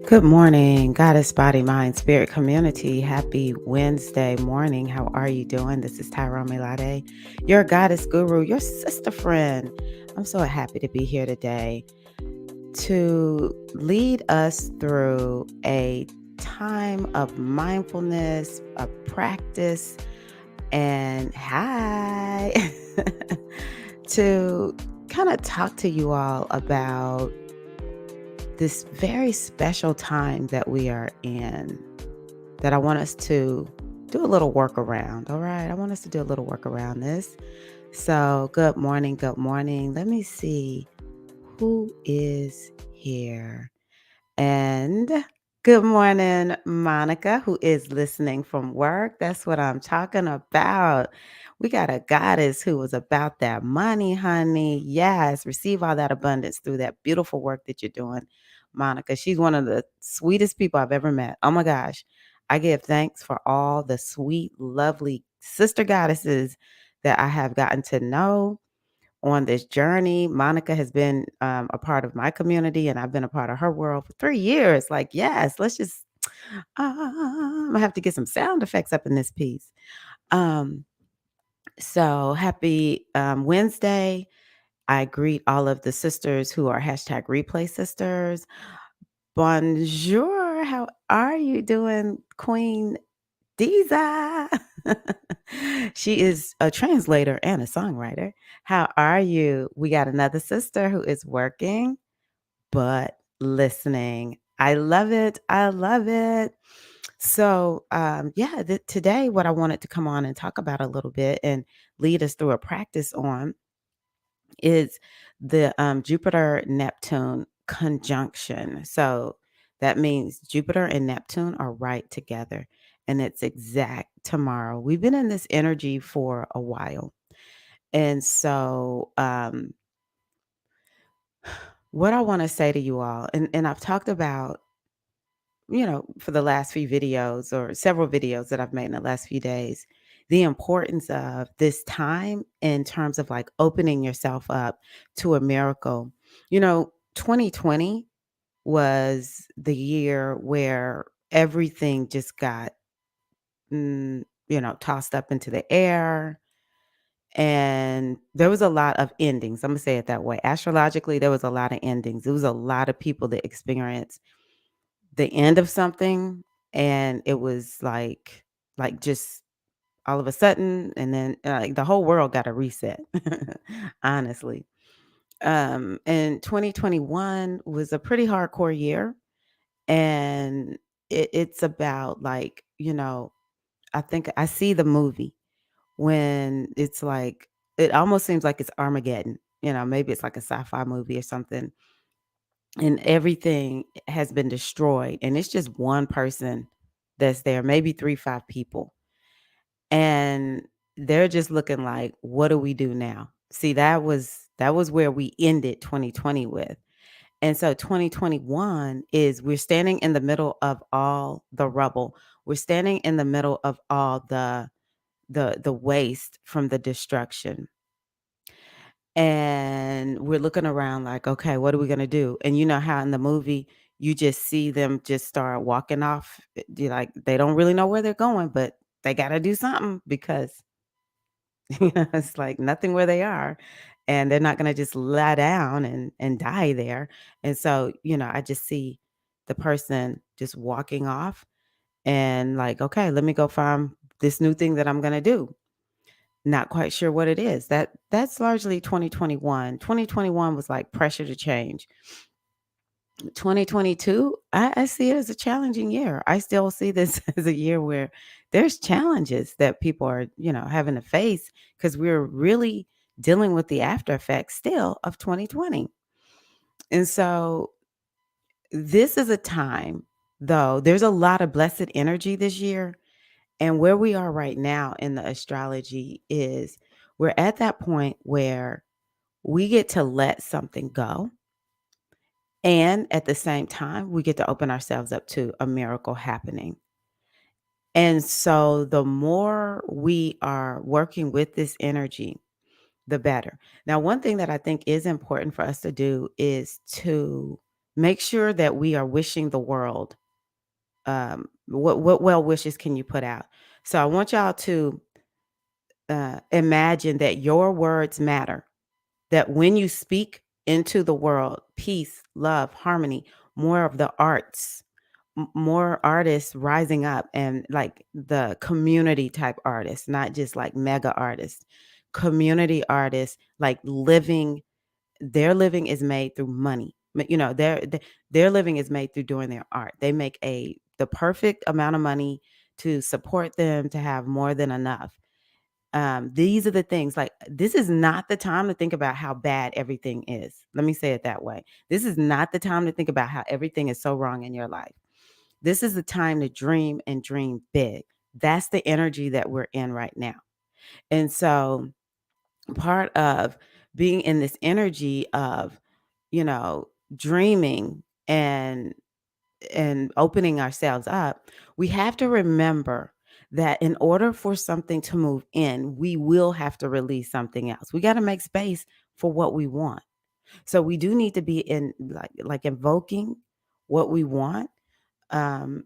Good morning, Goddess Body Mind Spirit Community. Happy Wednesday morning. How are you doing? This is Tirra, your Goddess Guru, your sister friend. I'm so happy to be here today to lead us through a time of mindfulness, a practice, and to kind of talk to you all about this very special time that we are in, that I want us to do a little work around. All right. I want us to do a little work around this. So, good morning. Good morning. Let me see who is here. And good morning, Monica, who is listening from work. That's what I'm talking about. We got a goddess who was about that money, honey. Yes, receive all that abundance through that beautiful work that you're doing, Monica. She's one of the sweetest people I've ever met. Oh my gosh. I give thanks for all the sweet, lovely sister goddesses that I have gotten to know on this journey. Monica has been a part of my community, and I've been a part of her world for 3 years. Like, yes, let's just, I'm gonna have to get some sound effects up in this piece. Um, so happy Wednesday. I greet all of the sisters who are hashtag replay sisters. Bonjour. How are you doing, Queen Diza? She is a translator and a songwriter. How are you? We got another sister who is working but listening. I love it. I love it. So, yeah, today, what I wanted to come on and talk about a little bit and lead us through a practice on is the Jupiter Neptune conjunction. So that means Jupiter and Neptune are right together, and it's exact tomorrow. We've been in this energy for a while. And so, what I want to say to you all, and I've talked about, for the last few videos or several videos that I've made in the last few days, the importance of this time in terms of like opening yourself up to a miracle. 2020 was the year where everything just got, tossed up into the air. And there was a lot of endings. I'm going to say it that way. Astrologically, there was a lot of endings. There was a lot of people that experienced the end of something, and it was like just all of a sudden, and then like the whole world got a reset. Honestly, and 2021 was a pretty hardcore year, and it's about like, I think I see the movie when it's like, it almost seems like it's Armageddon. Maybe it's like a sci-fi movie or something, and everything has been destroyed, and it's just one person that's there, maybe 3 5 people, and they're just looking like, what do we do now? See, that was where we ended 2020 with. And so 2021 is, we're standing in the middle of all the rubble. We're standing in the middle of all the waste from the destruction, and we're looking around like, okay, what are we going to do? And you know how in the movie you just see them just start walking off. Like, they don't really know where they're going, but they got to do something because it's like nothing where they are, and they're not going to just lie down and die there. And so, I just see the person just walking off, and like, okay, let me go find this new thing that I'm going to do. Not quite sure what it is. That's largely 2021. 2021 was like pressure to change. 2022, I see it as a challenging year. I still see this as a year where there's challenges that people are, having to face, because we're really dealing with the after effects still of 2020. And so this is a time, though, there's a lot of blessed energy this year. And where we are right now in the astrology is, we're at that point where we get to let something go. And at the same time, we get to open ourselves up to a miracle happening. And so the more we are working with this energy, the better. Now, one thing that I think is important for us to do is to Make sure that we are wishing the world, what well wishes can you put out? So I want y'all to imagine that your words matter, that when you speak into the world, peace, love, harmony, more of the arts, more artists rising up, and like the community type artists, not just like mega artists, community artists, like living, their living is made through money. Their living is made through doing their art. They make the perfect amount of money to support them to have more than enough. These are the things, like, this is not the time to think about how bad everything is. Let me say it that way. This is not the time to think about how everything is so wrong in your life. This is the time to dream and dream big. That's the energy that we're in right now. And so part of being in this energy of, you know, dreaming and opening ourselves up, we have to remember that in order for something to move in, we will have to release something else. We got to make space for what we want. So we do need to be in like invoking what we want, in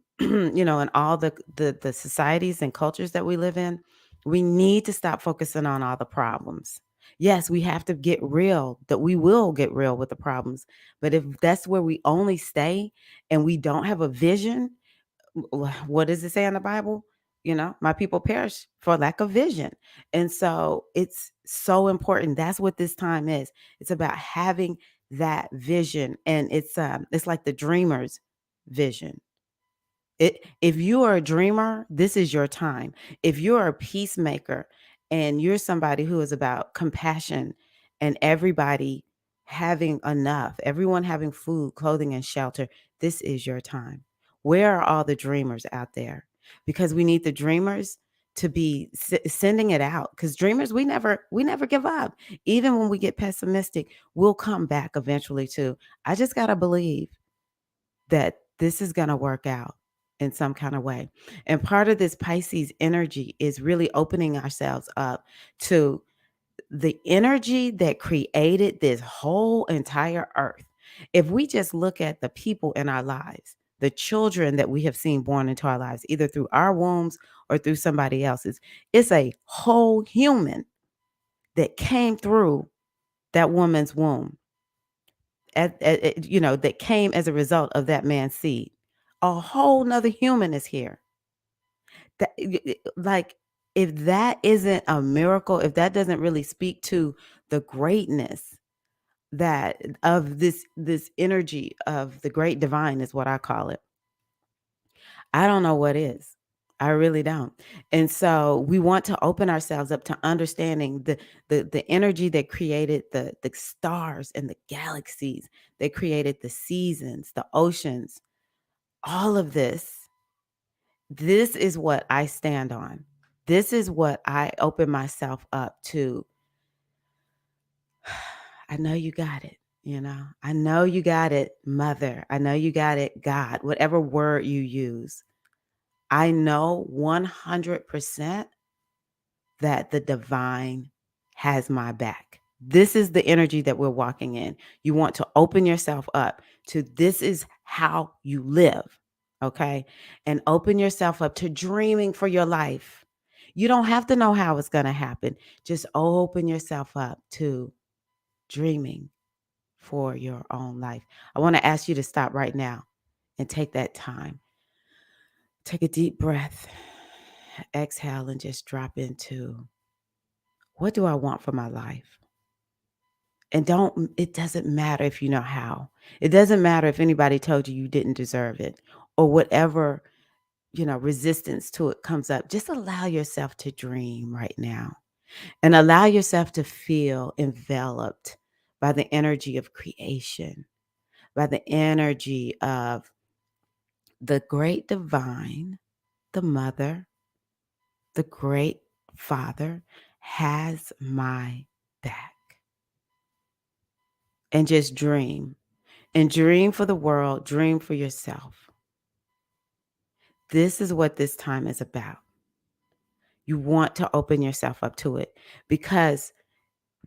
all the societies and cultures that we live in. We need to stop focusing on all the problems. Yes, we have to get real, that we will get real with the problems. But if that's where we only stay and we don't have a vision, what does it say in the Bible? My people perish for lack of vision. And so it's so important. That's what this time is. It's about having that vision. And it's like the dreamer's vision. If you are a dreamer, this is your time. If you're a peacemaker and you're somebody who is about compassion and everybody having enough, everyone having food, clothing, and shelter, this is your time. Where are all the dreamers out there? Because we need the dreamers to be sending it out. Because dreamers, we never give up. Even when we get pessimistic, we'll come back eventually too. I just gotta believe that this is going to work out in some kind of way. And part of this Pisces energy is really opening ourselves up to the energy that created this whole entire earth. If we just look at the people in our lives, the children that we have seen born into our lives, either through our wombs or through somebody else's, it's a whole human that came through that woman's womb, that came as a result of that man's seed. A whole nother human is here. Like, if that isn't a miracle, if that doesn't really speak to the greatness that of this energy of the great divine, is what I call it. I don't know what is. I really don't. And so we want to open ourselves up to understanding the energy that created the stars and the galaxies, that created the seasons, the oceans, all of this. This is what I stand on. This is what I open myself up to. I know you got it. I know you got it, mother. I know you got it, God, whatever word you use. I know 100% that the divine has my back. This is the energy that we're walking in. You want to open yourself up to, this is how you live, okay? And open yourself up to dreaming for your life. You don't have to know how it's going to happen. Just open yourself up to dreaming for your own life. I want to ask you to stop right now and take that time. Take a deep breath. Exhale and just drop into, what do I want for my life? And it doesn't matter if you know how. It doesn't matter if anybody told you you didn't deserve it, or whatever, resistance to it comes up. Just allow yourself to dream right now and allow yourself to feel enveloped by the energy of creation, by the energy of the great divine, the mother, the great father has my back. And just dream. And dream for the world, dream for yourself. This is what this time is about. You want to open yourself up to it, because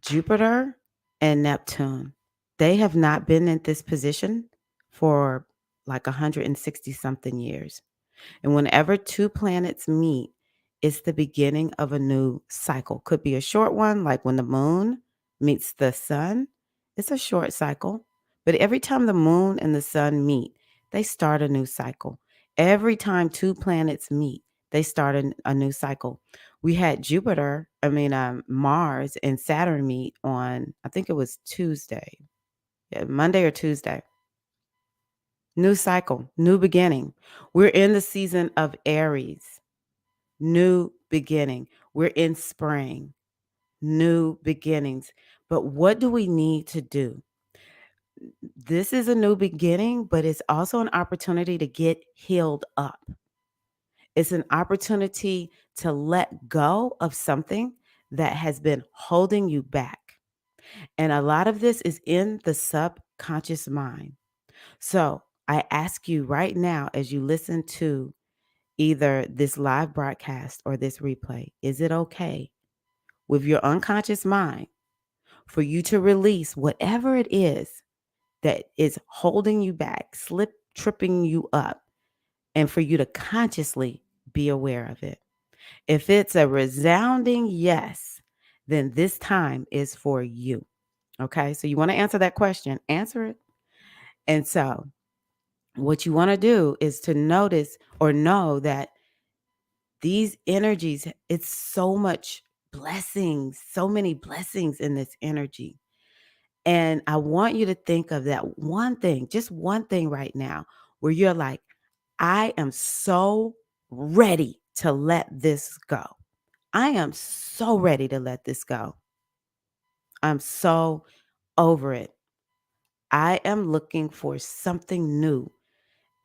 Jupiter and Neptune, they have not been in this position for like 160 something years. And whenever two planets meet, it's the beginning of a new cycle. Could be a short one, like when the moon meets the sun, it's a short cycle. But every time the moon and the sun meet, they start a new cycle. Every time two planets meet, they start a new cycle. We had Mars and Saturn meet on, I think it was Tuesday, yeah, Monday or Tuesday. New cycle, new beginning. We're in the season of Aries, new beginning. We're in spring, new beginnings. But what do we need to do? This is a new beginning, but it's also an opportunity to get healed up. It's an opportunity to let go of something that has been holding you back. And a lot of this is in the subconscious mind. So I ask you right now, as you listen to either this live broadcast or this replay, is it okay with your unconscious mind for you to release whatever it is that is holding you back, tripping you up, and for you to consciously be aware of it? If it's a resounding yes, then this time is for you. Okay. So you want to answer that question, answer it. And so what you want to do is to notice or know that these energies, it's so much blessings, so many blessings in this energy. And I want you to think of that one thing, just one thing right now, where you're like, I am so ready to let this go. I am so ready to let this go. I'm so over it. I am looking for something new.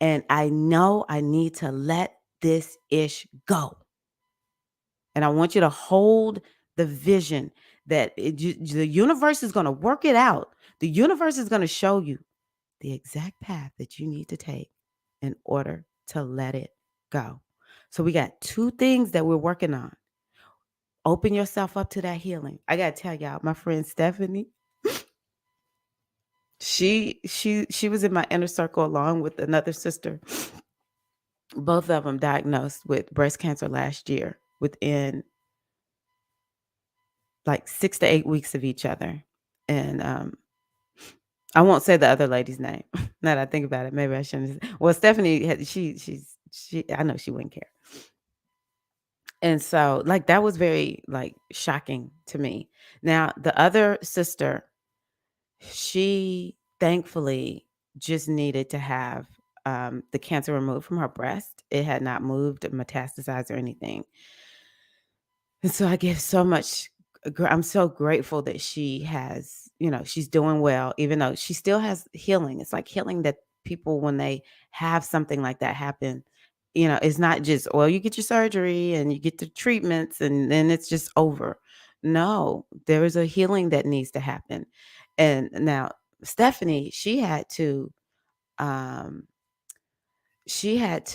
And I know I need to let this ish go. And I want you to hold the vision that the universe is going to work it out. The universe is going to show you the exact path that you need to take in order to let it go. So we got two things that we're working on. Open yourself up to that healing. I got to tell y'all, my friend Stephanie, she was in my inner circle along with another sister. Both of them diagnosed with breast cancer last year within like 6 to 8 weeks of each other. And I won't say the other lady's name. Now that I think about it, maybe I shouldn't. Well, Stephanie had she I know she wouldn't care. And so like that was very like shocking to me. Now, the other sister, she thankfully just needed to have the cancer removed from her breast. It had not moved, metastasized, or anything. And so I give so much I'm so grateful that she has, she's doing well, even though she still has healing. It's like healing that people, when they have something like that happen, it's not just, well, you get your surgery and you get the treatments and then it's just over. No, there is a healing that needs to happen. And now Stephanie, um, she had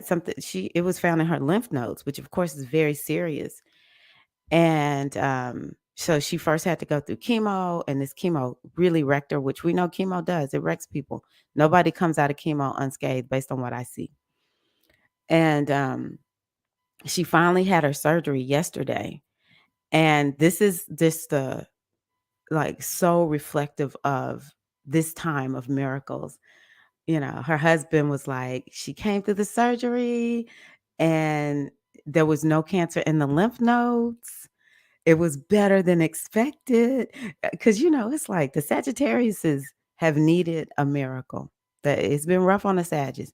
something, it was found in her lymph nodes, which of course is very serious. And so she first had to go through chemo, and this chemo really wrecked her, which we know chemo does. It wrecks people. Nobody comes out of chemo unscathed based on what I see. And she finally had her surgery yesterday. And this is just the like so reflective of this time of miracles. Her husband was like, she came through the surgery and there was no cancer in the lymph nodes. It was better than expected, because it's like the Sagittariuses have needed a miracle. That it's been rough on the Sagittarius.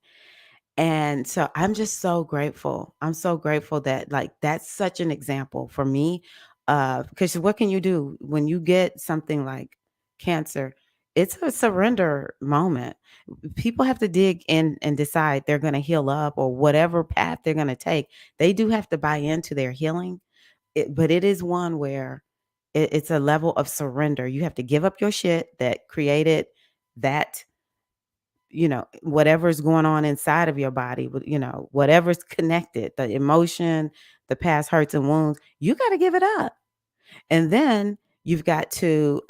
And so I'm just so grateful. I'm so grateful that like that's such an example for me because what can you do when you get something like cancer? It's a surrender moment. People have to dig in and decide they're going to heal up or whatever path they're going to take. They do have to buy into their healing, but it is one where it's a level of surrender. You have to give up your shit that created that, whatever's going on inside of your body, whatever's connected, the emotion, the past hurts and wounds, you got to give it up. And then You've got to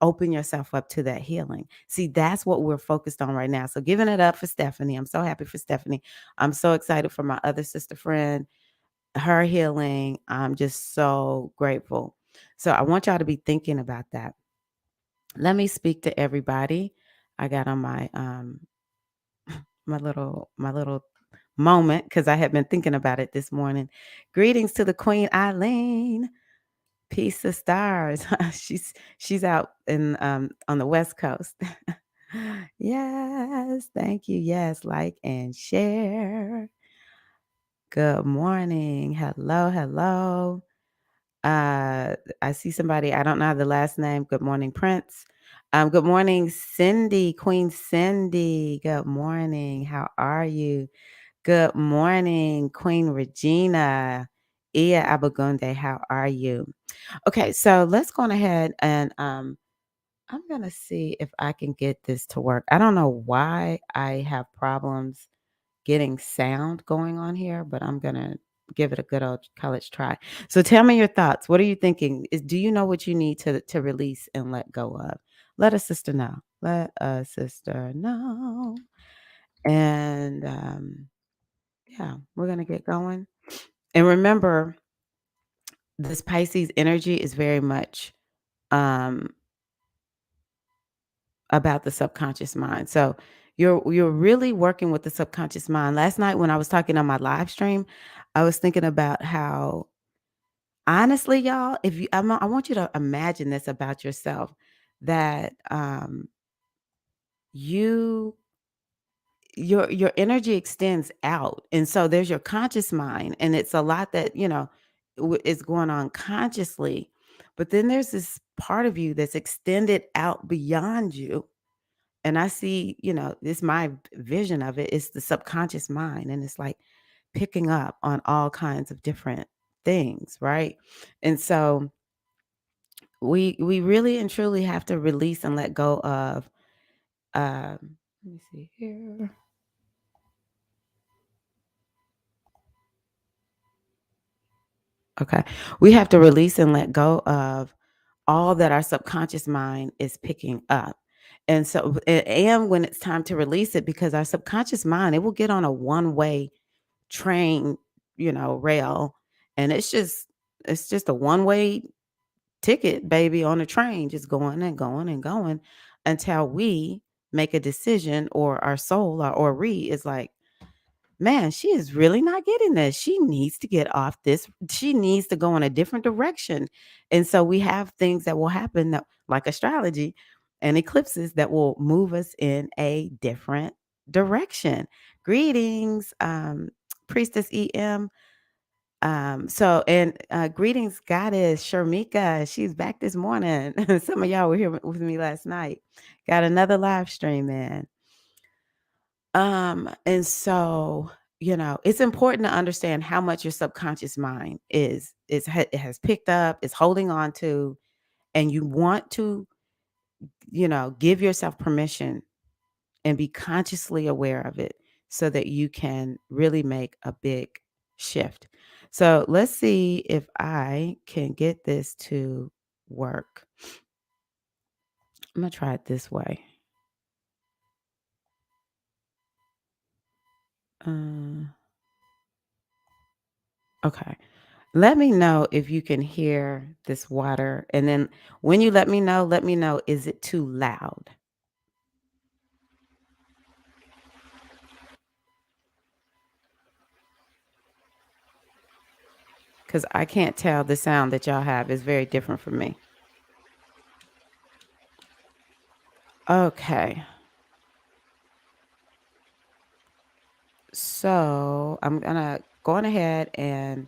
open yourself up to that healing. See, that's what we're focused on right now. So, giving it up for Stephanie. I'm so happy for Stephanie. I'm so excited for my other sister friend, her healing. I'm just so grateful. So, I want y'all to be thinking about that. Let me speak to everybody. I got on my little moment because I had been thinking about it this morning. Greetings to the Queen Eileen. Peace of stars. She's out in on the West Coast. Yes, thank you. Yes, like and share. Good morning. Hello, hello. I see somebody, I don't know the last name. Good morning, Prince. Good morning, Cindy, Queen Cindy. Good morning. How are you? Good morning, Queen Regina. Ia Abagunde, how are you? Okay, so let's go on ahead and I'm gonna see if I can get this to work. I don't know why I have problems getting sound going on here, but I'm gonna give it a good old college try. So tell me your thoughts. What are you thinking? Do you know what you need to release and let go of? Let a sister know. Let a sister know. And yeah, we're gonna get going. And remember, this Pisces energy is very much um about the subconscious mind. So you're really working with the subconscious mind. Last night when I was talking on my live stream, I was thinking about how honestly, y'all, if you I want you to imagine this about yourself that you your energy extends out. And so there's your conscious mind and it's a lot that, is going on consciously. But then there's this part of you that's extended out beyond you. And I see, this my vision of it is the subconscious mind. And it's like picking up on all kinds of different things, right? And so we really and truly have to release and let go of let me see here. Okay. We have to release and let go of all that our subconscious mind is picking up. And so and when it's time to release it, because our subconscious mind, it will get on a one-way train, rail, and it's just a one-way ticket, baby, on a train, just going and going and going until we make a decision or our soul or we is like, man, she is really not getting this. She needs to get off this. She needs to go in a different direction. And so we have things that will happen that like astrology and eclipses that will move us in a different direction. Greetings, Priestess EM. So and greetings, Goddess Sharmika. She's back this morning. Some of y'all were here with me last night. Got another live stream in. And so, it's important to understand how much your subconscious mind it has picked up, is holding on to, and you want to, give yourself permission and be consciously aware of it so that you can really make a big shift. So let's see if I can get this to work. I'm gonna try it this way. Uh, okay. Let me know if you can hear this water. And then when you let me know, is it too loud? Because I can't tell the sound that y'all have is very different from me. Okay. So I'm gonna go on ahead and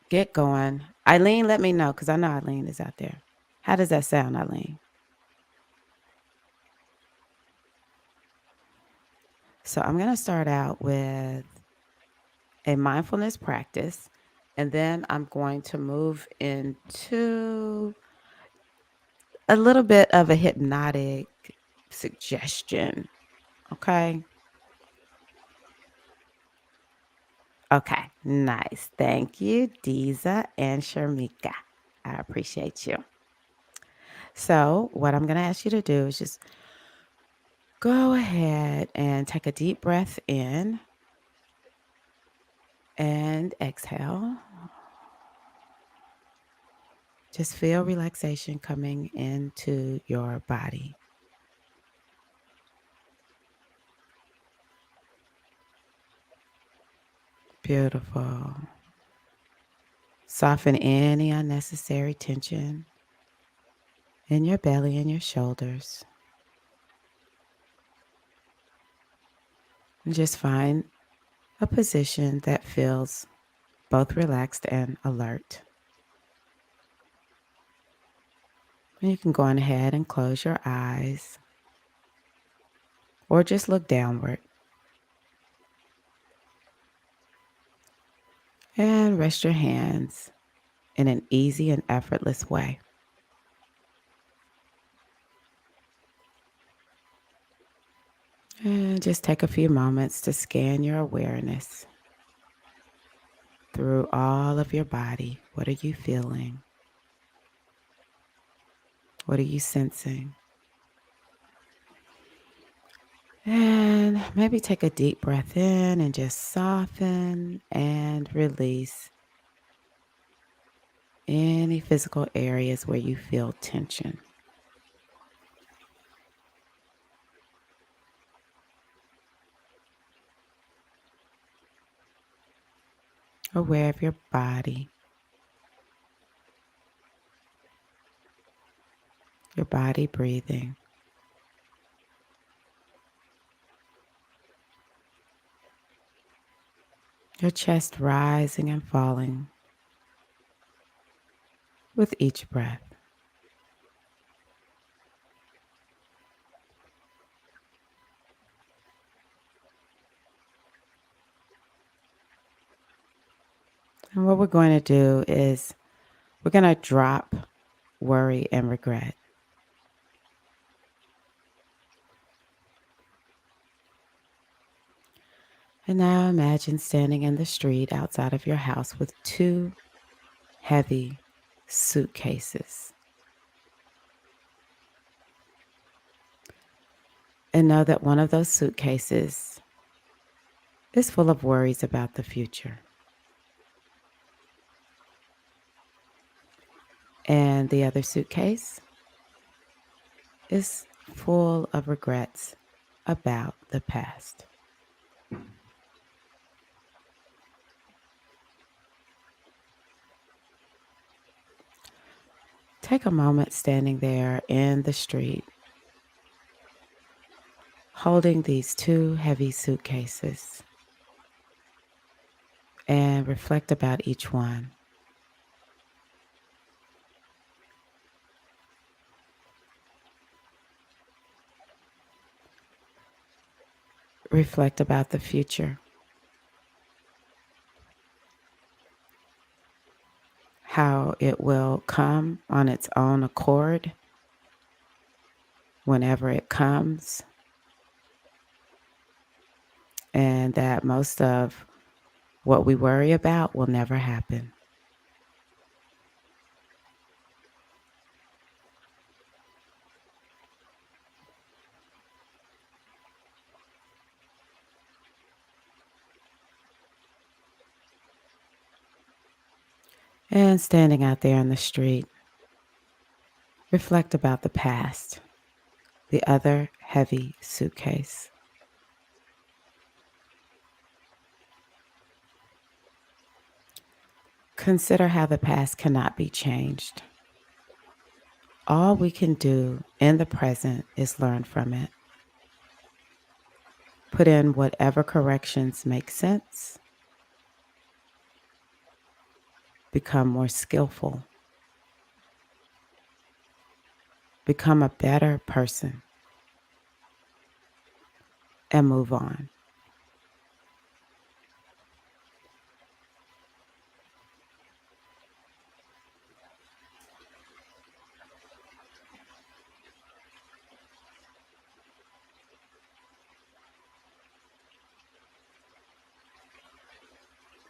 get going. Eileen, let me know because I know Eileen is out there. How does that sound, Eileen? So I'm gonna start out with a mindfulness practice, and then I'm going to move into a little bit of a hypnotic suggestion. Okay. Okay. Nice. Thank you, Diza and Sharmika. I appreciate you. So, what I'm going to ask you to do is just go ahead and take a deep breath in and exhale. Just feel relaxation coming into your body. Beautiful. Soften any unnecessary tension in your belly and your shoulders. And just find a position that feels both relaxed and alert. And you can go on ahead and close your eyes or just look downward and rest your hands in an easy and effortless way. And just take a few moments to scan your awareness through all of your body. What are you feeling? What are you sensing? And maybe take a deep breath in and just soften and release any physical areas where you feel tension. Aware of your body breathing, your chest rising and falling with each breath. And what we're going to do is we're going to drop worry and regret. And now imagine standing in the street outside of your house with two heavy suitcases. And know that one of those suitcases is full of worries about the future. And the other suitcase is full of regrets about the past. Take a moment standing there in the street, holding these two heavy suitcases, and reflect about each one. Reflect about the future, how it will come on its own accord whenever it comes, and that most of what we worry about will never happen. And standing out there in the street, reflect about the past, the other heavy suitcase. Consider how the past cannot be changed. All we can do in the present is learn from it. Put in whatever corrections make sense. Become more skillful. Become a better person and move on.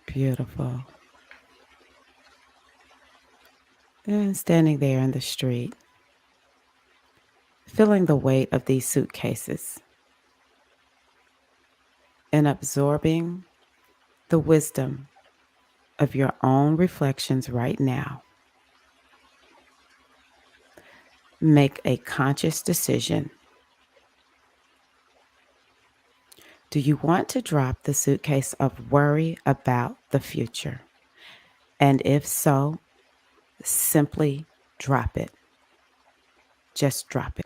Beautiful. And standing there in the street, feeling the weight of these suitcases and absorbing the wisdom of your own reflections right now, make a conscious decision. Do you want to drop the suitcase of worry about the future? And if so, simply drop it. Just drop it.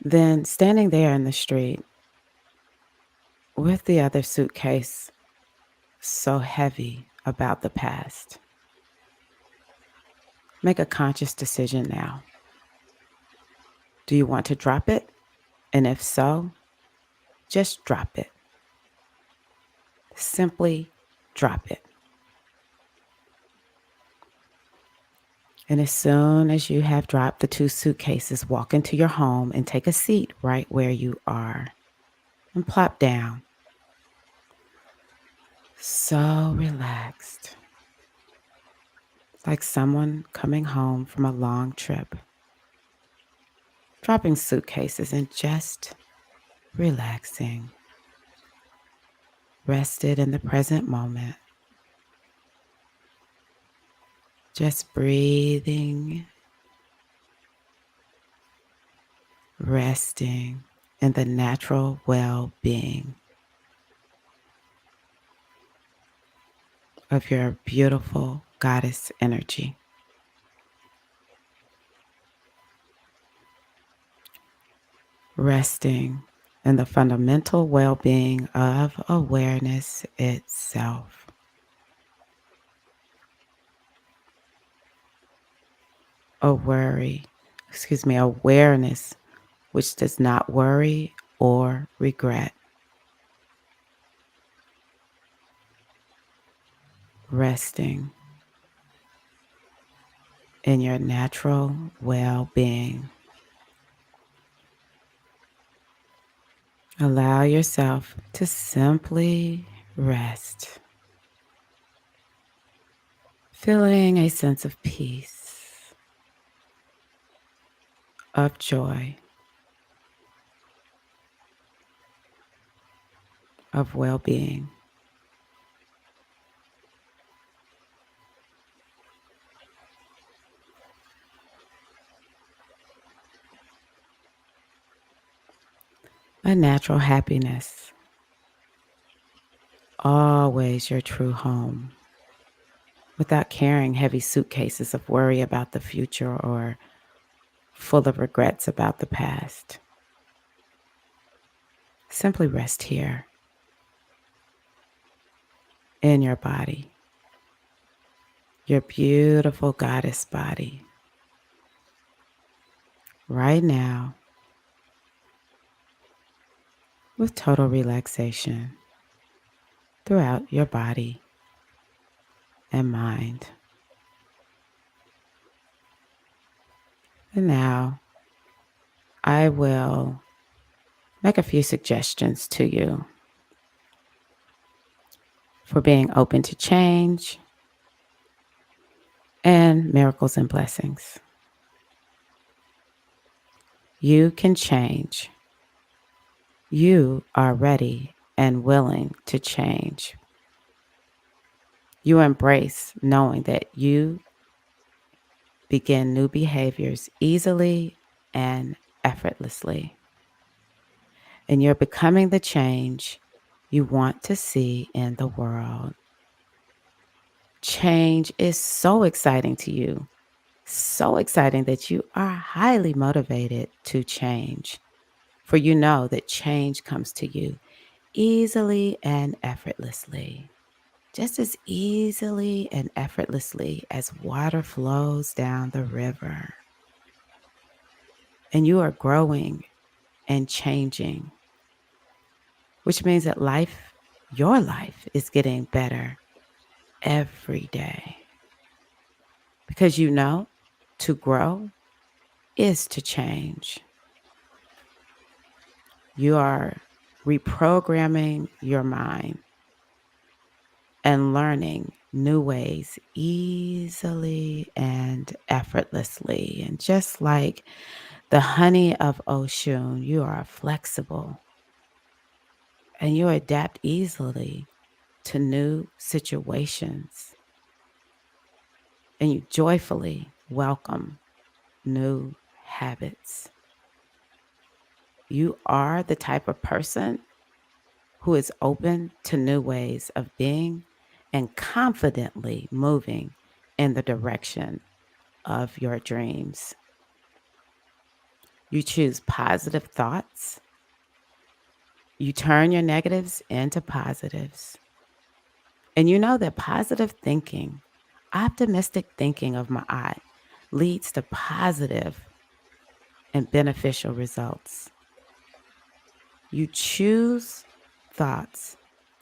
Then, standing there in the street with the other suitcase so heavy about the past, make a conscious decision now. Do you want to drop it? And if so, just drop it. Simply drop it. And as soon as you have dropped the two suitcases, walk into your home and take a seat right where you are and plop down. So relaxed. It's like someone coming home from a long trip, dropping suitcases and just relaxing, rested in the present moment, just breathing, resting in the natural well being of your beautiful goddess energy. Resting in the fundamental well being of awareness itself. Awareness which does not worry or regret. Resting in your natural well being. Allow yourself to simply rest, feeling a sense of peace, of joy, of well being. A natural happiness, always your true home, without carrying heavy suitcases of worry about the future or full of regrets about the past. Simply rest here in your body, your beautiful goddess body, right now, with total relaxation throughout your body and mind. And now I will make a few suggestions to you for being open to change and miracles and blessings. You can change. You are ready and willing to change. You embrace knowing that you begin new behaviors easily and effortlessly. And you're becoming the change you want to see in the world. Change is so exciting to you, so exciting that you are highly motivated to change. For you know that change comes to you easily and effortlessly, just as easily and effortlessly as water flows down the river. And you are growing and changing, which means that your life is getting better every day. Because you know to grow is to change. You are reprogramming your mind and learning new ways easily and effortlessly. And just like the honey of Oshun, you are flexible and you adapt easily to new situations and you joyfully welcome new habits. You are the type of person who is open to new ways of being and confidently moving in the direction of your dreams. You choose positive thoughts. You turn your negatives into positives. And you know that positive thinking, optimistic thinking of my eye, leads to positive and beneficial results. You choose thoughts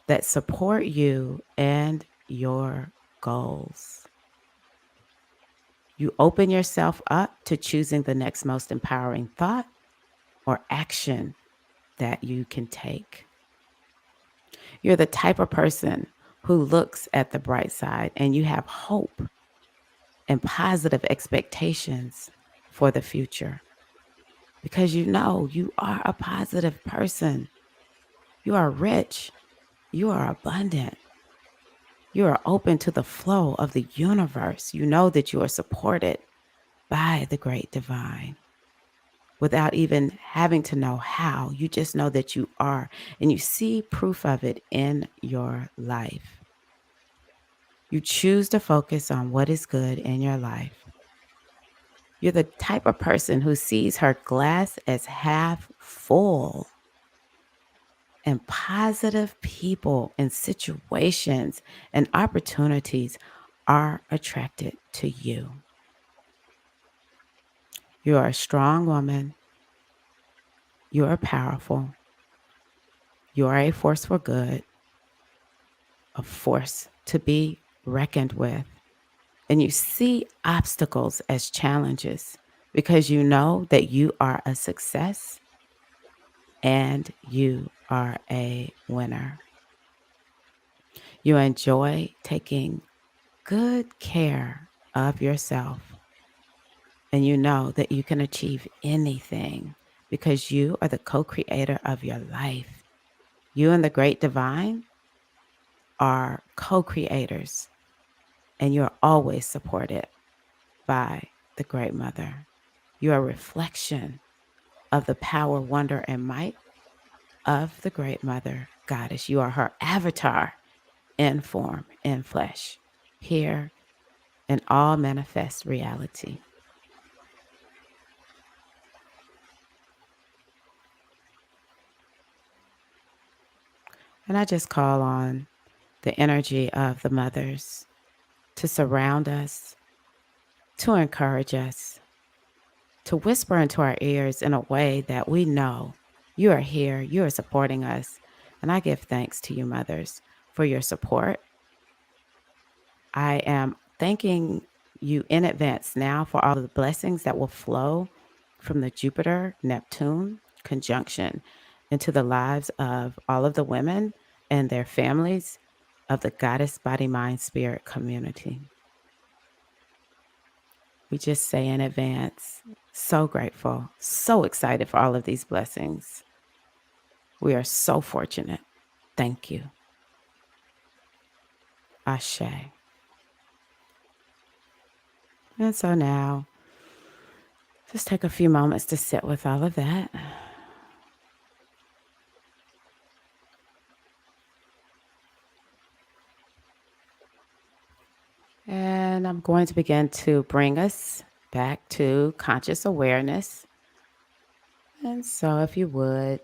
that support you and your goals. You open yourself up to choosing the next most empowering thought or action that you can take. You're the type of person who looks at the bright side and you have hope and positive expectations for the future because you know you are a positive person. You are rich. You are abundant. You are open to the flow of the universe. You know that you are supported by the great divine without even having to know how. You just know that you are, and you see proof of it in your life. You choose to focus on what is good in your life. You're the type of person who sees her glass as half full, and positive people and situations and opportunities are attracted to you. You are a strong woman. You are powerful. You are a force for good, a force to be reckoned with. And you see obstacles as challenges because you know that you are a success and you are a winner. You enjoy taking good care of yourself, and you know that you can achieve anything because you are the co creator of your life. You and the great divine are co creators, and you're always supported by the great mother. You're a reflection of the power, wonder, and might of the great mother goddess. You are her avatar in form, in flesh, here in all manifest reality. And I just call on the energy of the mothers to surround us, to encourage us, to whisper into our ears in a way that we know you are here, you are supporting us. And I give thanks to you, mothers, for your support. I am thanking you in advance now for all of the blessings that will flow from the Jupiter Neptune conjunction into the lives of all of the women and their families of the Goddess Body Mind Spirit community. We just say in advance, so grateful, so excited for all of these blessings. We are so fortunate. Thank you. Ashe. And so now, just take a few moments to sit with all of that. And I'm going to begin to bring us back to conscious awareness. And so, if you would,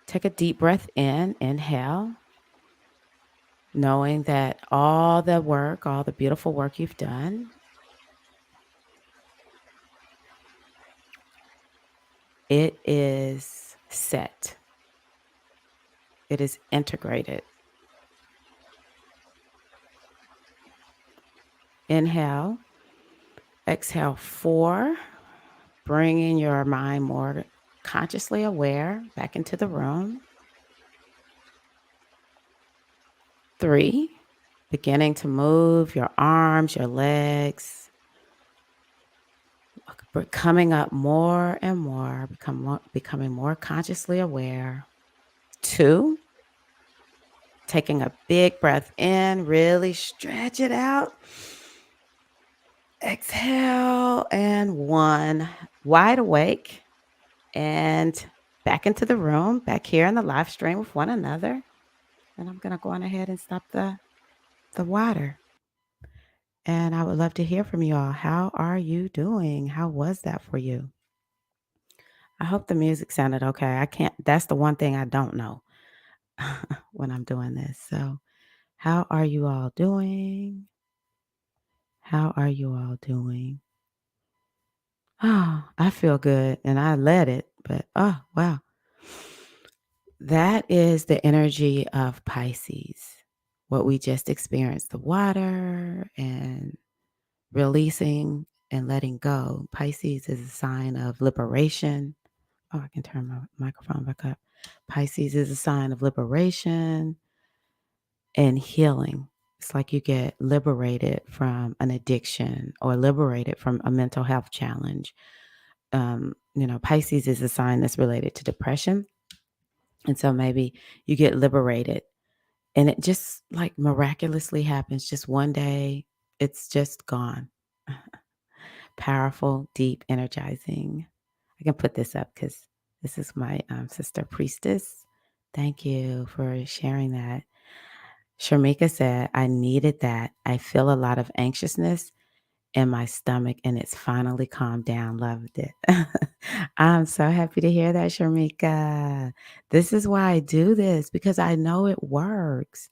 take a deep breath in, inhale, knowing that all the work, all the beautiful work you've done, it is set, it is integrated. Inhale, exhale 4, bringing your mind more consciously aware back into the room. 3, beginning to move your arms, your legs, coming up more and more, becoming more consciously aware. 2, taking a big breath in, really stretch it out. Exhale, and 1, wide awake and back into the room, back here in the live stream with one another. And I'm gonna go on ahead and stop the water. And I would love to hear from you all. How are you doing? How was that for you? I hope the music sounded okay. I can't, that's the one thing I don't know when I'm doing this. So, how are you all doing? How are you all doing? Oh, I feel good and I let it, but oh, wow. That is the energy of Pisces. What we just experienced, the water and releasing and letting go. Pisces is a sign of liberation. Oh, I can turn my microphone back up. Pisces is a sign of liberation and healing. It's like you get liberated from an addiction or liberated from a mental health challenge. Pisces is a sign that's related to depression. And so maybe you get liberated and it just like miraculously happens. Just one day, it's just gone. Powerful, deep, energizing. I can put this up because this is my sister priestess. Thank you for sharing that. Sharmika said, I needed that. I feel a lot of anxiousness in my stomach and it's finally calmed down. Loved it. I'm so happy to hear that, Sharmika. This is why I do this because I know it works.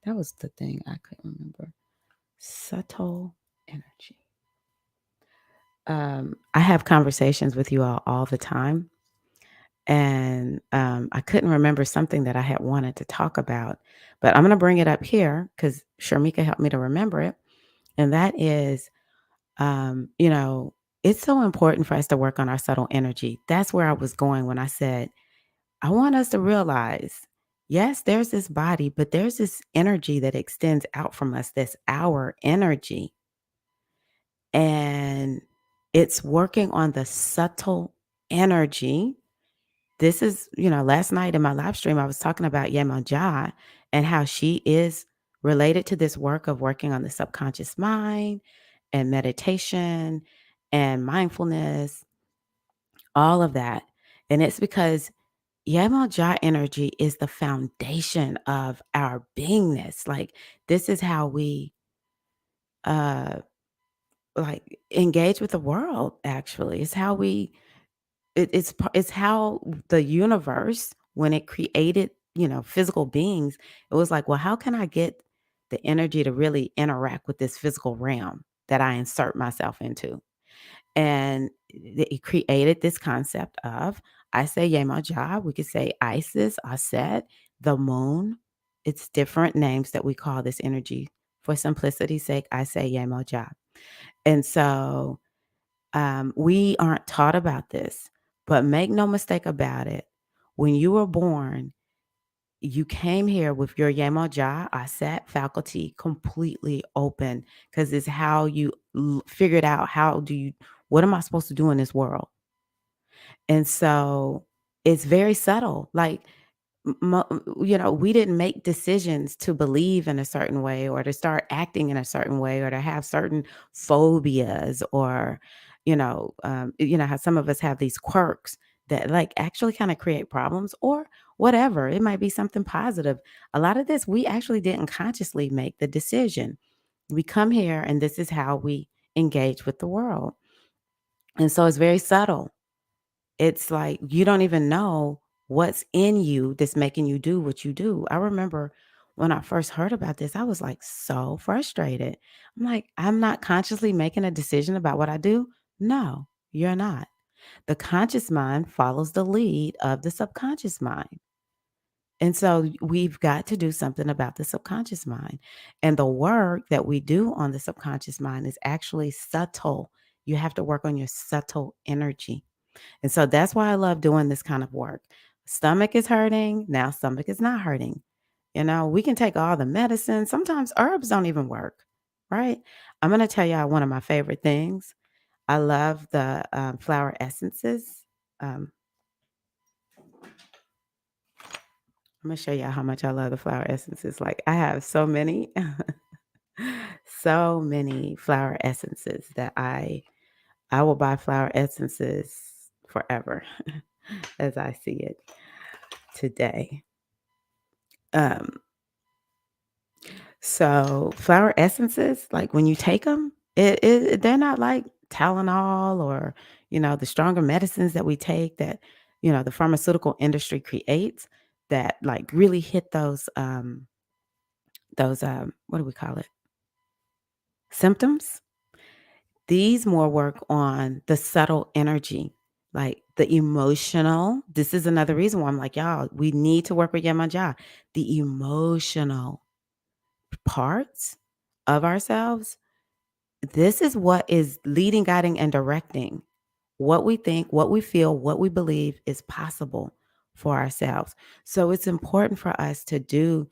That was the thing I couldn't remember. Subtle energy. I have conversations with you all the time. And I couldn't remember something that I had wanted to talk about, but I'm going to bring it up here because Sharmika helped me to remember it. And that is, you know, it's so important for us to work on our subtle energy. That's where I was going when I said, I want us to realize, yes, there's this body, but there's this energy that extends out from us. That's our energy. And it's working on the subtle energy. This is, last night in my live stream, I was talking about Yemoja and how she is related to this work of working on the subconscious mind and meditation and mindfulness, all of that. And it's because Yemoja energy is the foundation of our beingness. Like this is how we uh engage with the world actually. It's how we it's how the universe, when it created, physical beings, it was like, well, how can I get the energy to really interact with this physical realm that I insert myself into? And it created this concept of, I say Yemoja, we could say Isis, Aset, the moon. It's different names that we call this energy. For simplicity's sake, I say Yemoja. And so we aren't taught about this, but make no mistake about it. When you were born, you came here with your Yemoja, Aset faculty completely open because it's how you figured out what am I supposed to do in this world? And so it's very subtle. Like we didn't make decisions to believe in a certain way or to start acting in a certain way or to have certain phobias or, how some of us have these quirks that like actually kind of create problems or whatever. It might be something positive. A lot of this, we actually didn't consciously make the decision. We come here and this is how we engage with the world. And so it's very subtle. It's like you don't even know what's in you that's making you do what you do. I remember when I first heard about this, I was like so frustrated. I'm like, I'm not consciously making a decision about what I do. No, you're not. The conscious mind follows the lead of the subconscious mind. And so we've got to do something about the subconscious mind. And the work that we do on the subconscious mind is actually subtle. You have to work on your subtle energy. And so that's why I love doing this kind of work. Stomach is hurting. Now, stomach is not hurting. We can take all the medicine. Sometimes herbs don't even work, right? I'm going to tell y'all one of my favorite things. I love the flower essences. Um, I'm going to show y'all how much I love the flower essences. Like, I have so many, so many flower essences that I will buy flower essences forever as I see it today. Um, so flower essences, like when you take them, they're not like Tylenol or, the stronger medicines that we take that, the pharmaceutical industry creates that like really hit those, what do we call it? Symptoms. These more work on the subtle energy, like the emotional. This is another reason why I'm like, y'all, we need to work with Yemanja. The emotional parts of ourselves. This is what is leading, guiding, and directing what we think, what we feel, what we believe is possible for ourselves. So it's important for us to do,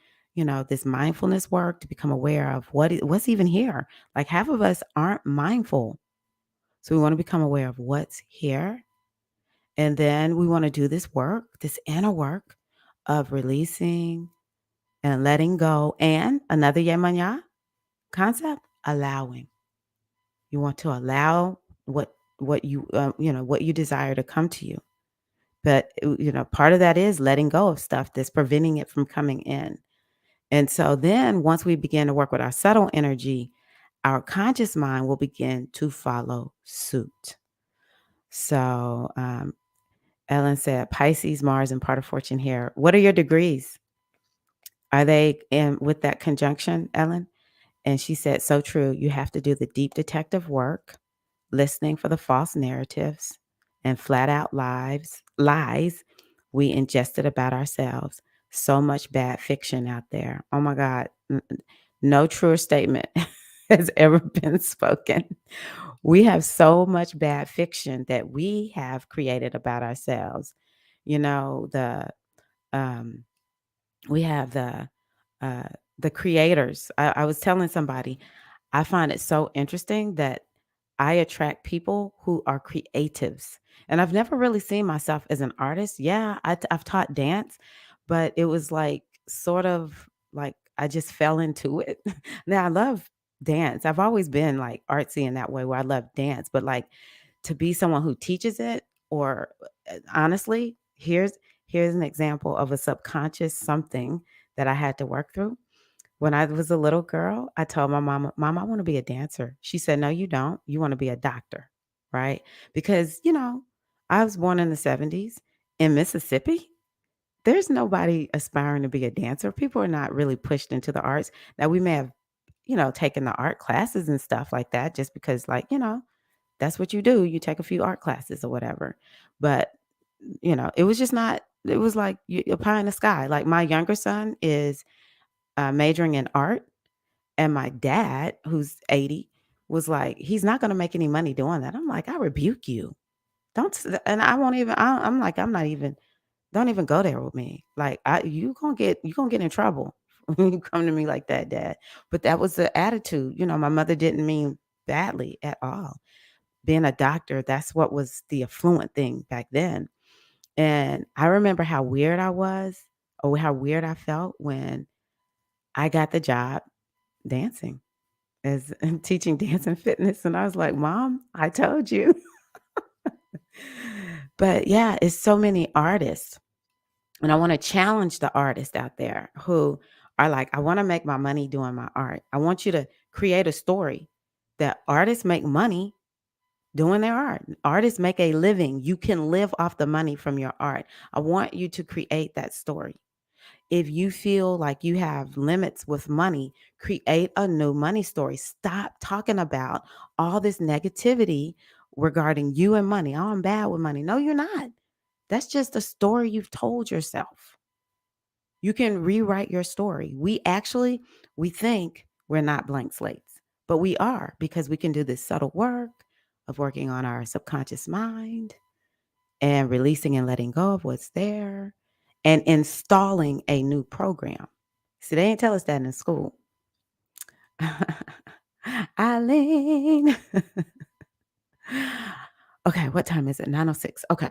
this mindfulness work to become aware of what's even here. Like half of us aren't mindful. So we want to become aware of what's here. And then we want to do this work, this inner work of releasing and letting go. And another Yemanya concept, allowing. You want to allow what you desire to come to you. But part of that is letting go of stuff that's preventing it from coming in. And so then once we begin to work with our subtle energy, our conscious mind will begin to follow suit. So Ellen said Pisces, Mars, and part of fortune here. What are your degrees? Are they in with that conjunction, Ellen? And she said, so true. You have to do the deep detective work, listening for the false narratives and flat out lies we ingested about ourselves. So much bad fiction out there. Oh my God. No truer statement has ever been spoken. We have so much bad fiction that we have created about ourselves. You know, the um we have the creators. I was telling somebody, I find it so interesting that I attract people who are creatives. And I've never really seen myself as an artist. Yeah, I've taught dance, but it was like sort of like I just fell into it. Now I love dance. I've always been like artsy in that way where I love dance, but like to be someone who teaches it or honestly, here's an example of a subconscious something that I had to work through. When I was a little girl, I told my mama, "Mom, I want to be a dancer." She said, "No, you don't. You want to be a doctor." Right? Because, I was born in the 70s in Mississippi. There's nobody aspiring to be a dancer. People are not really pushed into the arts. Now we may have, taken the art classes and stuff like that just because like, that's what you do. You take a few art classes or whatever. But, it was just not it was like a pie in the sky. Like my younger son is majoring in art. And my dad, who's 80, was like, he's not going to make any money doing that. I'm like, I rebuke you. And I won't even, I'm like, I'm not even, don't even go there with me. Like, you going to get in trouble when you come to me like that, dad. But that was the attitude. My mother didn't mean badly at all. Being a doctor, that's what was the affluent thing back then. And I remember how weird I was or how weird I felt when I got the job dancing as teaching dance and fitness, and I was like, "Mom, I told you." But yeah, it's so many artists, and I wanna challenge the artists out there who are like, "I wanna make my money doing my art." I want you to create a story that artists make money doing their art. Artists make a living. You can live off the money from your art. I want you to create that story. If you feel like you have limits with money, create a new money story. Stop talking about all this negativity regarding you and money. Oh, I'm bad with money. No, you're not. That's just a story you've told yourself. You can rewrite your story. We think we're not blank slates, but we are because we can do this subtle work of working on our subconscious mind and releasing and letting go of what's there and installing a new program. See, they didn't tell us that in school. Eileen. Okay, what time is it? 9:06. Okay.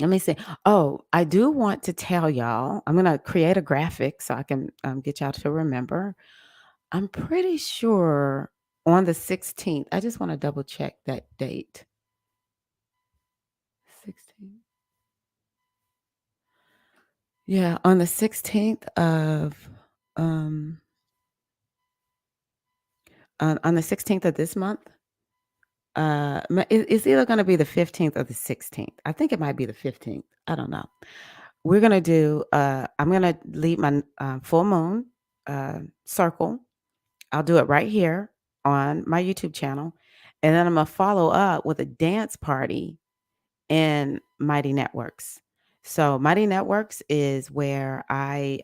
Let me see. Oh, I do want to tell y'all, I'm gonna create a graphic so I can get y'all to remember. I'm pretty sure on the 16th. I just want to double check that date. 16th. Yeah, on the 16th of um on the 16th of this month. It's either going to be the 15th or the 16th. I think it might be the 15th. I don't know. We're going to do I'm going to lead my full moon circle. I'll do it right here on my YouTube channel, and then I'm going to follow up with a dance party in Mighty Networks. So Mighty Networks is where I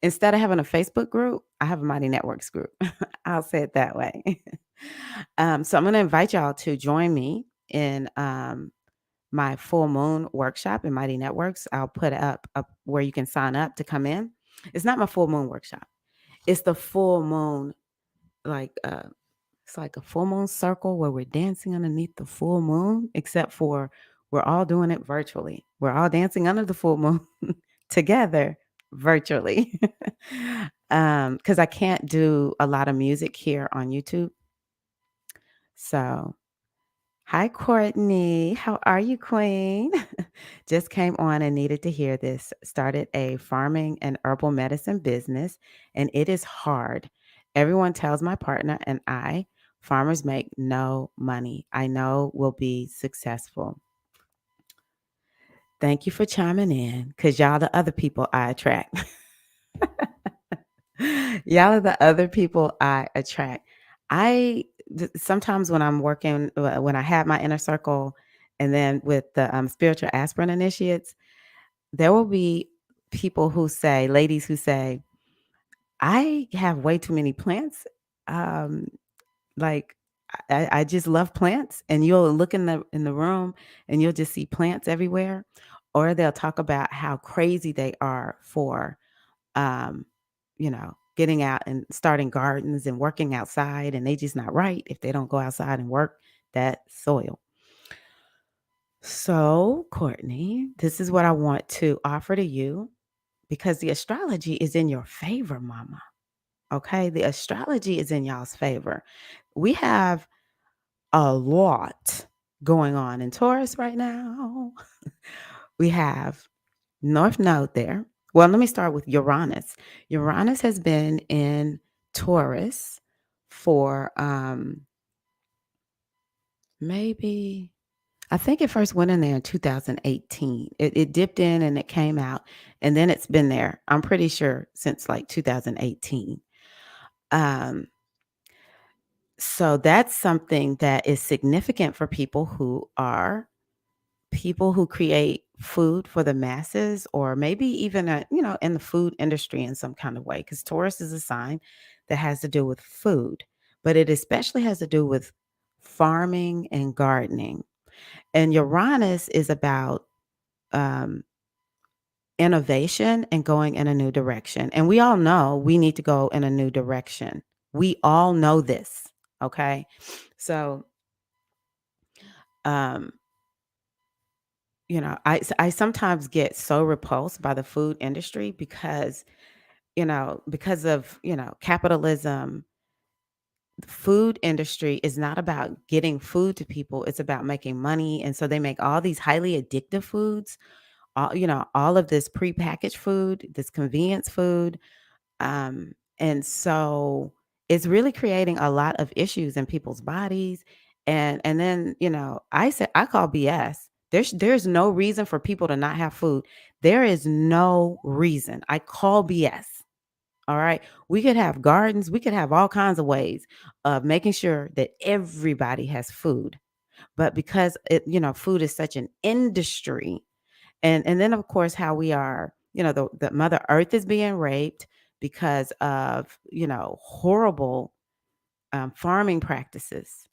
instead of having a Facebook group, I have a Mighty Networks group. I'll say it that way. So I'm going to invite y'all to join me in my full moon workshop in Mighty Networks. I'll put up where you can sign up to come in. It's not my full moon workshop. It's the full moon, like it's like a full moon circle where we're dancing underneath the full moon, except for we're all doing it virtually. We're all dancing under the full moon together virtually. Because I can't do a lot of music here on YouTube. So, hi, Courtney. How are you, Queen? Just came on and needed to hear this. Started a farming and herbal medicine business, and it is hard. Everyone tells my partner and I, farmers make no money. I know we'll be successful. Thank you for chiming in because y'all the other people I attract. Y'all are the other people I attract. Sometimes when I'm working, when I have my inner circle, and then with the spiritual aspirin initiates, there will be people who say, ladies who say, I have way too many plants. Um, like I just love plants, and you'll look in the room and you'll just see plants everywhere, or they'll talk about how crazy they are for um, getting out and starting gardens and working outside, and they just not right if they don't go outside and work that soil. So, Courtney, this is what I want to offer to you because the astrology is in your favor, mama. Okay? The astrology is in y'all's favor. We have a lot going on in Taurus right now. We have North Node there. Well, let me start with Uranus. Uranus has been in Taurus for maybe, I think it first went in there in 2018. It dipped in and it came out, and then it's been there, I'm pretty sure, since like 2018. Um, so that's something that is significant for people who create food for the masses, or maybe even in the food industry in some kind of way, because Taurus is a sign that has to do with food, but it especially has to do with farming and gardening. And Uranus is about um, innovation and going in a new direction, and we all know we need to go in a new direction. We all know this. Okay. So um I sometimes get so repulsed by the food industry because, because of, capitalism. The food industry is not about getting food to people. It's about making money. And so they make all these highly addictive foods, all of this prepackaged food, this convenience food. And so it's really creating a lot of issues in people's bodies. And then, I call BS. There's no reason for people to not have food. There is no reason. I call BS. All right. We could have gardens, we could have all kinds of ways of making sure that everybody has food. But because food is such an industry, and then of course how we are, the mother earth is being raped because of horrible farming practices.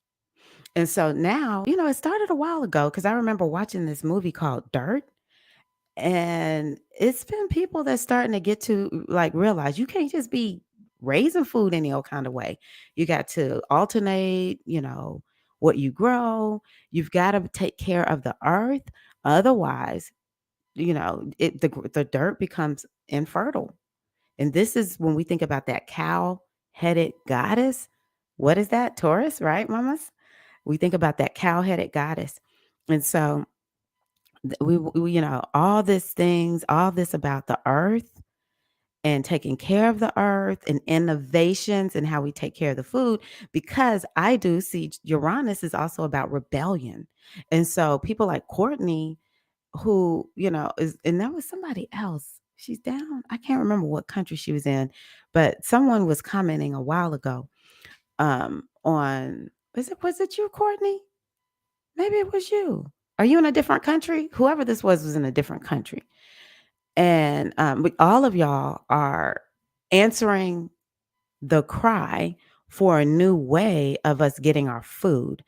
And so now, it started a while ago because I remember watching this movie called Dirt. And it's been people that's starting to get to like realize you can't just be raising food any old kind of way. You got to alternate, what you grow. You've got to take care of the earth. Otherwise, the dirt becomes infertile. And this is when we think about that cow-headed goddess. What is that? Taurus, right, mamas? We think about that cow-headed goddess. And so all this about the earth and taking care of the earth and innovations and how we take care of the food, because I do see Uranus is also about rebellion. And so people like Courtney, who, is, and there was somebody else. She's down. I can't remember what country she was in, but someone was commenting a while ago on was it you, Courtney? Maybe it was you. Are you in a different country? Whoever this was in a different country. And all of y'all are answering the cry for a new way of us getting our food.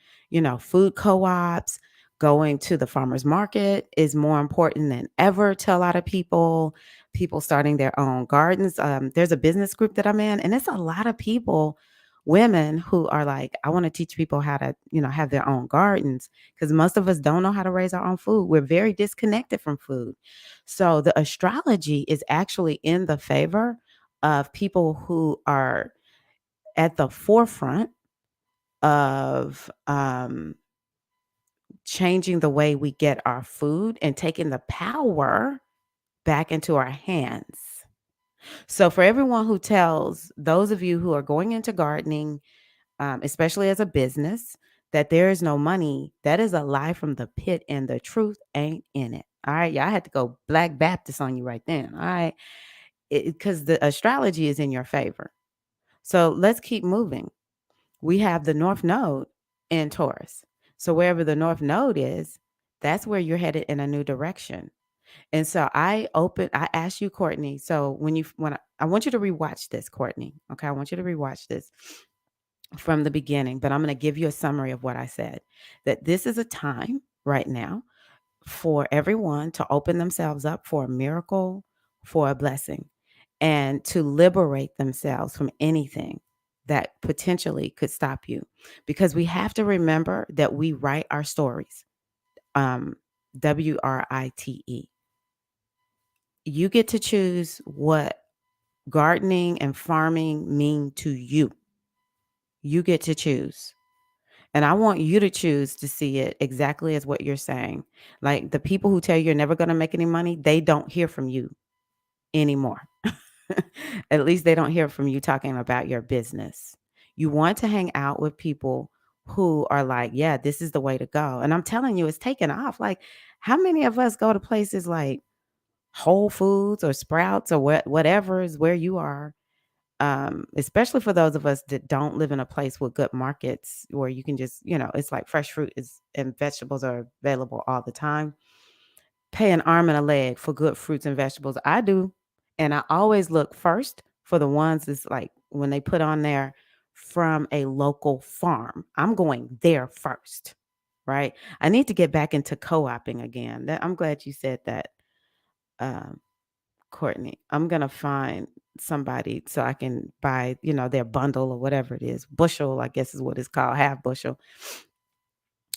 Food co-ops, going to the farmers market is more important than ever to a lot of people. People starting their own gardens. There's a business group that I'm in, and it's a lot of people, women who are like, I want to teach people how to, have their own gardens because most of us don't know how to raise our own food. We're very disconnected from food. So the astrology is actually in the favor of people who are at the forefront of changing the way we get our food and taking the power back into our hands. So, for everyone who tells those of you who are going into gardening, especially as a business, that there is no money, that is a lie from the pit, and the truth ain't in it. All right. Yeah, I had to go Black Baptist on you right then. All right. Because the astrology is in your favor. So, let's keep moving. We have the North Node in Taurus. So wherever the North Node is, that's where you're headed in a new direction. And so I asked you, Courtney. So I want you to rewatch this, Courtney. Okay. I want you to rewatch this from the beginning, but I'm going to give you a summary of what I said. That this is a time right now for everyone to open themselves up for a miracle, for a blessing, and to liberate themselves from anything that potentially could stop you. Because we have to remember that we write our stories. Um, WRITE. You get to choose what gardening and farming mean to you. You get to choose. And I want you to choose to see it exactly as what you're saying. Like the people who tell you you're never going to make any money, they don't hear from you anymore. At least they don't hear from you talking about your business. You want to hang out with people who are like, yeah, this is the way to go. And I'm telling you, it's taken off. Like, how many of us go to places like Whole Foods or Sprouts or whatever is where you are? Especially for those of us that don't live in a place with good markets where you can just, it's like fresh fruit is and vegetables are available all the time. Pay an arm and a leg for good fruits and vegetables. I do. And I always look first for the ones that's like when they put on there from a local farm. I'm going there first, right? I need to get back into co-oping again. I'm glad you said that, um, Courtney. I'm gonna find somebody so I can buy, their bundle or whatever it is. Bushel, I guess is what it's called, half bushel.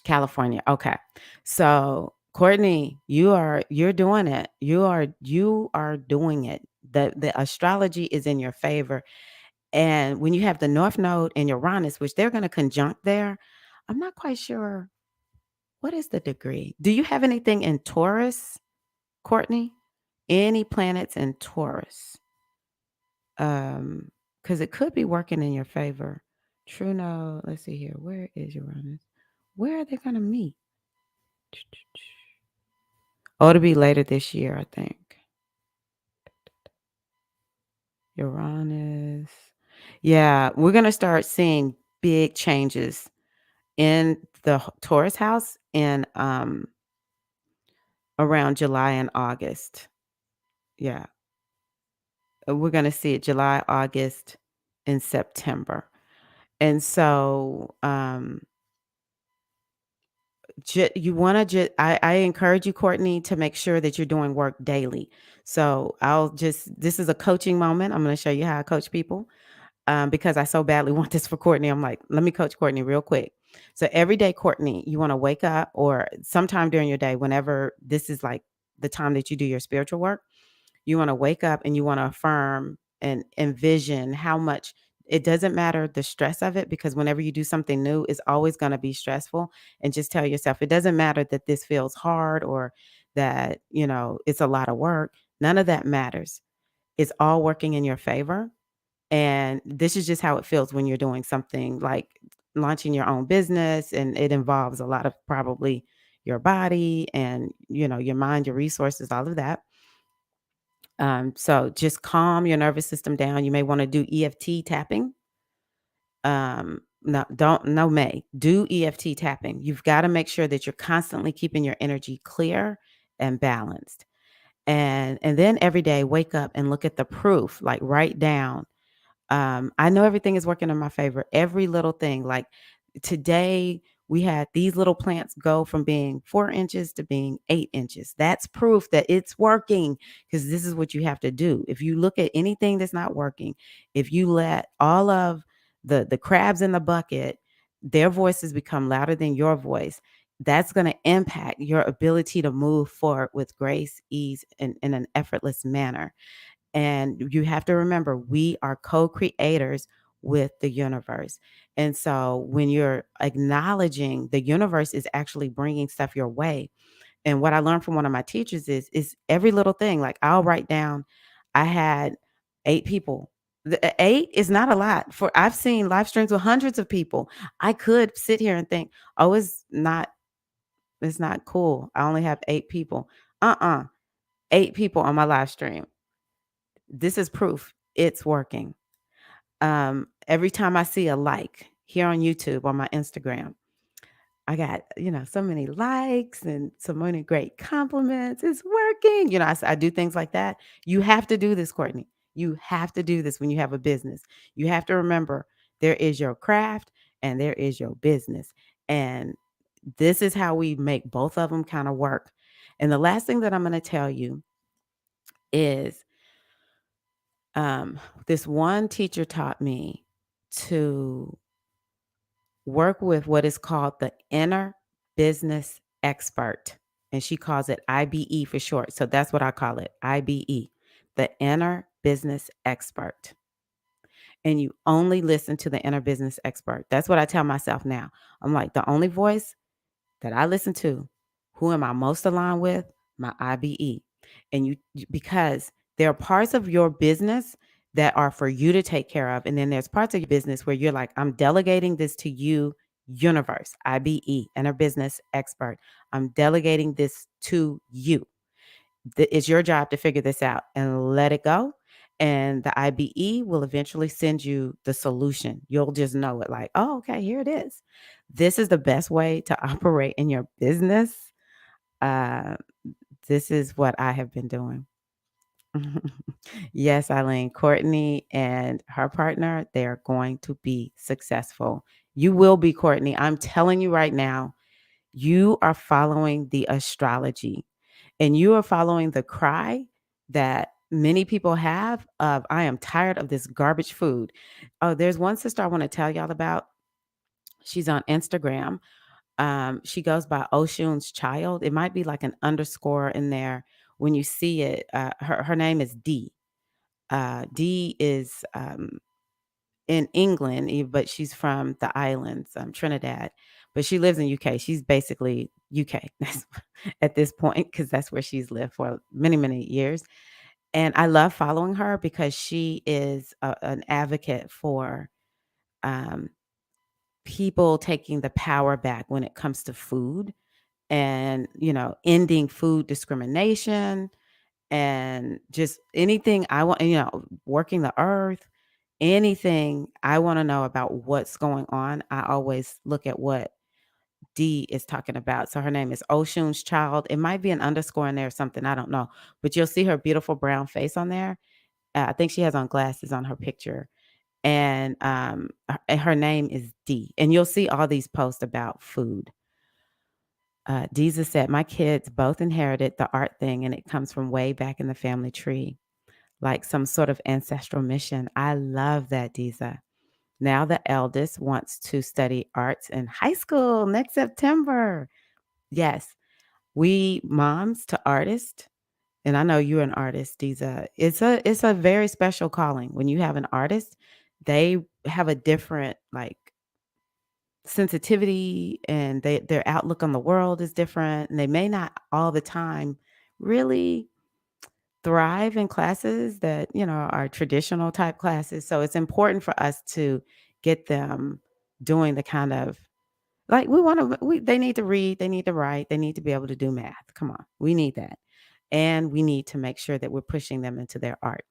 California. Okay. So, Courtney, you're doing it. You are doing it. The astrology is in your favor. And when you have the North Node and Uranus, which they're going to conjunct there, I'm not quite sure what is the degree. Do you have anything in Taurus, Courtney? Any planets in Taurus? Because it could be working in your favor. True node. Let's see here. Where is Uranus? Where are they going to meet? Oh, it'll be later this year, I think. Uranus. Yeah, we're going to start seeing big changes in the Taurus house in around July and August. Yeah. We're going to see it July, August, and September. And so You want to just I encourage you, Courtney, to make sure that you're doing work daily. So this is a coaching moment. I'm going to show you how I coach people, because I so badly want this for Courtney. I'm like, let me coach Courtney real quick. So every day, Courtney, you want to wake up, or sometime during your day, whenever this is like the time that you do your spiritual work, you want to wake up and you want to affirm and envision how much. It doesn't matter the stress of it, because whenever you do something new, it's always going to be stressful. And just tell yourself, it doesn't matter that this feels hard, or that, it's a lot of work. None of that matters. It's all working in your favor. And this is just how it feels when you're doing something like launching your own business, and it involves a lot of probably your body and, your mind, your resources, all of that. So just calm your nervous system down. You may want to do EFT tapping. No, don't, no, may do EFT tapping. You've got to make sure that you're constantly keeping your energy clear and balanced. And then every day, wake up and look at the proof, like write down. I know everything is working in my favor. Every little thing. Like today, we had these little plants go from being 4 inches to being 8 inches. That's proof that it's working, because this is what you have to do. If you look at anything that's not working, if you let all of the crabs in the bucket, their voices become louder than your voice, that's going to impact your ability to move forward with grace, ease, and in an effortless manner. And you have to remember, we are co-creators with the universe. And so when you're acknowledging the universe is actually bringing stuff your way. And what I learned from one of my teachers is every little thing. Like I'll write down, I had 8 people. Eight is not a lot. For I've seen live streams with hundreds of people. I could sit here and think, oh, it's not cool. I only have 8 people. 8 people on my live stream. This is proof it's working. Every time I see a like here on YouTube, on my Instagram, I got, so many likes and so many great compliments. It's working. I do things like that. You have to do this, Courtney. You have to do this when you have a business. You have to remember, there is your craft and there is your business. And this is how we make both of them kind of work. And the last thing that I'm going to tell you is, um, this one teacher taught me to work with what is called the inner business expert. And she calls it IBE for short. So that's what I call it, IBE, the inner business expert. And you only listen to the inner business expert. That's what I tell myself now. I'm like, the only voice that I listen to, who am I most aligned with? My IBE. And because there are parts of your business that are for you to take care of. And then there's parts of your business where you're like, I'm delegating this to you, universe, IBE, inner business expert. I'm delegating this to you. It's your job to figure this out and let it go. And the IBE will eventually send you the solution. You'll just know it, like, oh, okay, here it is. This is the best way to operate in your business. Uh, this is what I have been doing. Yes, Eileen, Courtney and her partner, they are going to be successful. You will be, Courtney. I'm telling you right now, you are following the astrology, and you are following the cry that many people have of, I am tired of this garbage food. Oh, there's one sister I want to tell y'all about. She's on Instagram. She goes by Oshun's Child. It might be like an underscore in there when you see it. Her name is D. D is in England, but she's from the islands, Trinidad, but she lives in UK. She's basically UK at this point, because that's where she's lived for many, many years. And I love following her because she is an advocate for um, people taking the power back when it comes to food, and ending food discrimination, and just anything I want, working the earth, anything I want to know about what's going on. I always look at what D is talking about. So her name is Oshun's Child. It might be an underscore in there or something, I don't know, but you'll see her beautiful brown face on there. I think she has on glasses on her picture. And her name is D. And you'll see all these posts about food. Deeza said, my kids both inherited the art thing, and it comes from way back in the family tree, like some sort of ancestral mission. I love that, Deeza. Now the eldest wants to study arts in high school next September. Yes, we moms to artists, and I know you're an artist, Deeza. It's a very special calling. When you have an artist, they have a different like sensitivity, and their outlook on the world is different, and they may not all the time really thrive in classes that, are traditional type classes. So it's important for us to get them doing the kind of like they need to read, they need to write, they need to be able to do math. Come on. We need that. And we need to make sure that we're pushing them into their art.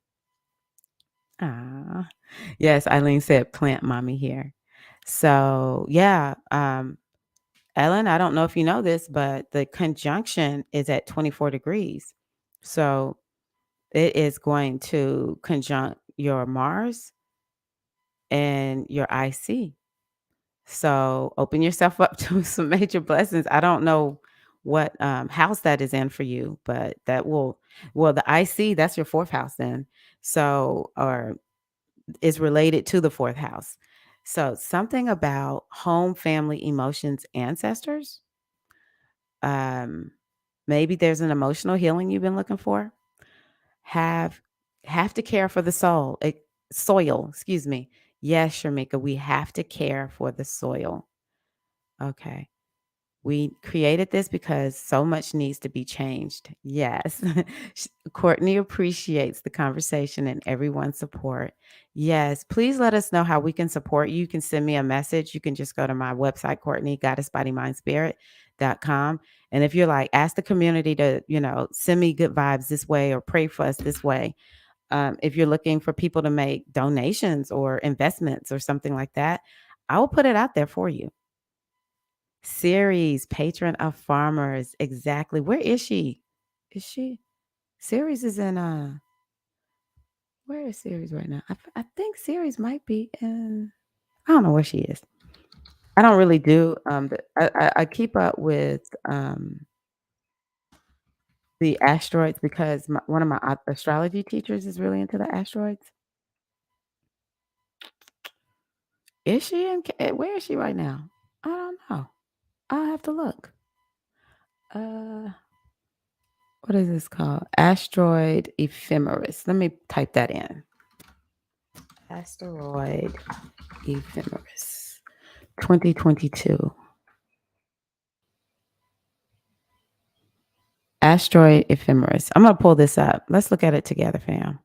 Ah. Yes, Eileen said plant mommy here. So, yeah, Ellen, I don't know if you know this, but the conjunction is at 24 degrees. So it is going to conjunct your Mars and your IC. So open yourself up to some major blessings. I don't know what house that is in for you, but well, the IC, that's your fourth house then. So, or is related to the fourth house. So something about home, family, emotions, ancestors. Um, Maybe there's an emotional healing you've been looking for. Have have to care for the soil, excuse me. Yes, Shamika, we have to care for the soil. Okay. We created this because so much needs to be changed. Yes. Courtney appreciates the conversation and everyone's support. Yes. Please let us know how we can support you. You can send me a message. You can just go to my website, Courtney, goddessbodymindspirit.com. And if you're like, ask the community to, send me good vibes this way or pray for us this way. If you're looking for people to make donations or investments or something like that, I will put it out there for you. Ceres, patron of farmers. Exactly. Where is she? Is she? Ceres is in where is Ceres right now? I think Ceres might be in I don't know where she is. I don't really do I keep up with the asteroids because one of my astrology teachers is really into the asteroids. Is she where is she right now? I don't know. I'll have to look. Uh what is this called? Asteroid ephemeris. Let me type that in. Asteroid ephemeris 2022. Asteroid ephemeris. I'm going to pull this up. Let's look at it together, fam.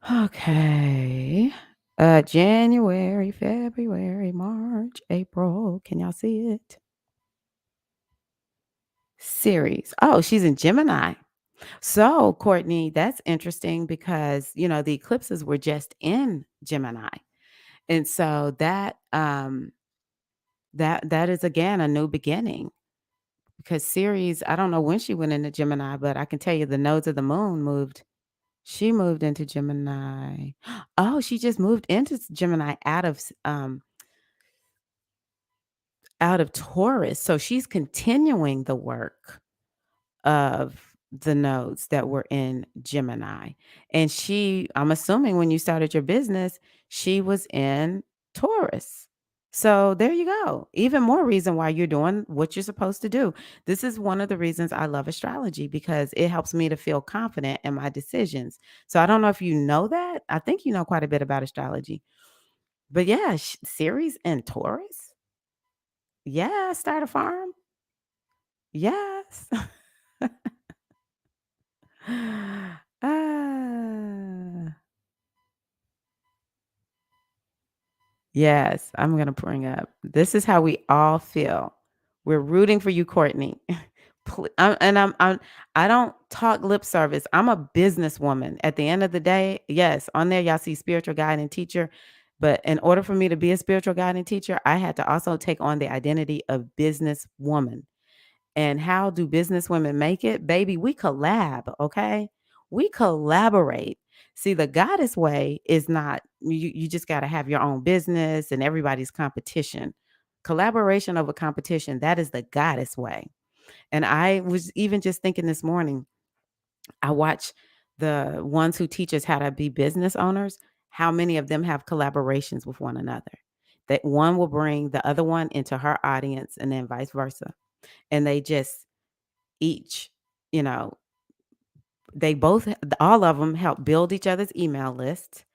Okay. January, February, March, April. Can y'all see it? Series. Oh, she's in Gemini. So, Courtney, that's interesting because, the eclipses were just in Gemini. And so that is again a new beginning because Ceres, I don't know when she went into Gemini, but I can tell you the nodes of the moon moved. She moved into Gemini. Oh, she just moved into Gemini out of Taurus. So she's continuing the work of the nodes that were in Gemini. And I'm assuming when you started your business, she was in Taurus. So there you go. Even more reason why you're doing what you're supposed to do. This is one of the reasons I love astrology because it helps me to feel confident in my decisions. So I don't know if you know that. I think you know quite a bit about astrology. But yeah, Ceres and Taurus. Yeah, start a farm. Yes. Ah. Yes, I'm gonna bring up. This is how we all feel. We're rooting for you, Courtney. I don't talk lip service. I'm a businesswoman. At the end of the day, yes, on there y'all see spiritual guide and teacher. But in order for me to be a spiritual guide and teacher, I had to also take on the identity of businesswoman. And how do business women make it? Baby, we collab, okay? We collaborate. See, the goddess way is not you just got to have your own business and everybody's competition. Collaboration over competition, that is the goddess way. And I was even just thinking this morning, I watch the ones who teach us how to be business owners, how many of them have collaborations with one another. That one will bring the other one into her audience and then vice versa. And they just each, you know, they both all of them help build each other's email lists,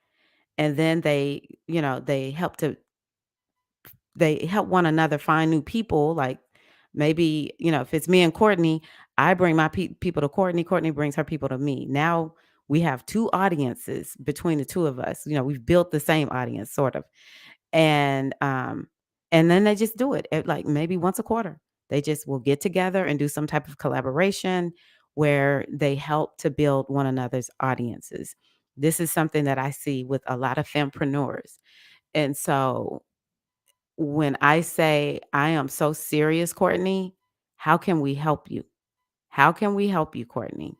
and then they help one another find new people. Like maybe, if it's me and Courtney, I bring my people to Courtney. Courtney brings her people to me. Now we have two audiences between the two of us. We've built the same audience, sort of. And then they just do it like maybe once a quarter. They just will get together and do some type of collaboration where they help to build one another's audiences. This is something that I see with a lot of fempreneurs. And so when I say, "I am so serious, Courtney, how can we help you? How can we help you, Courtney?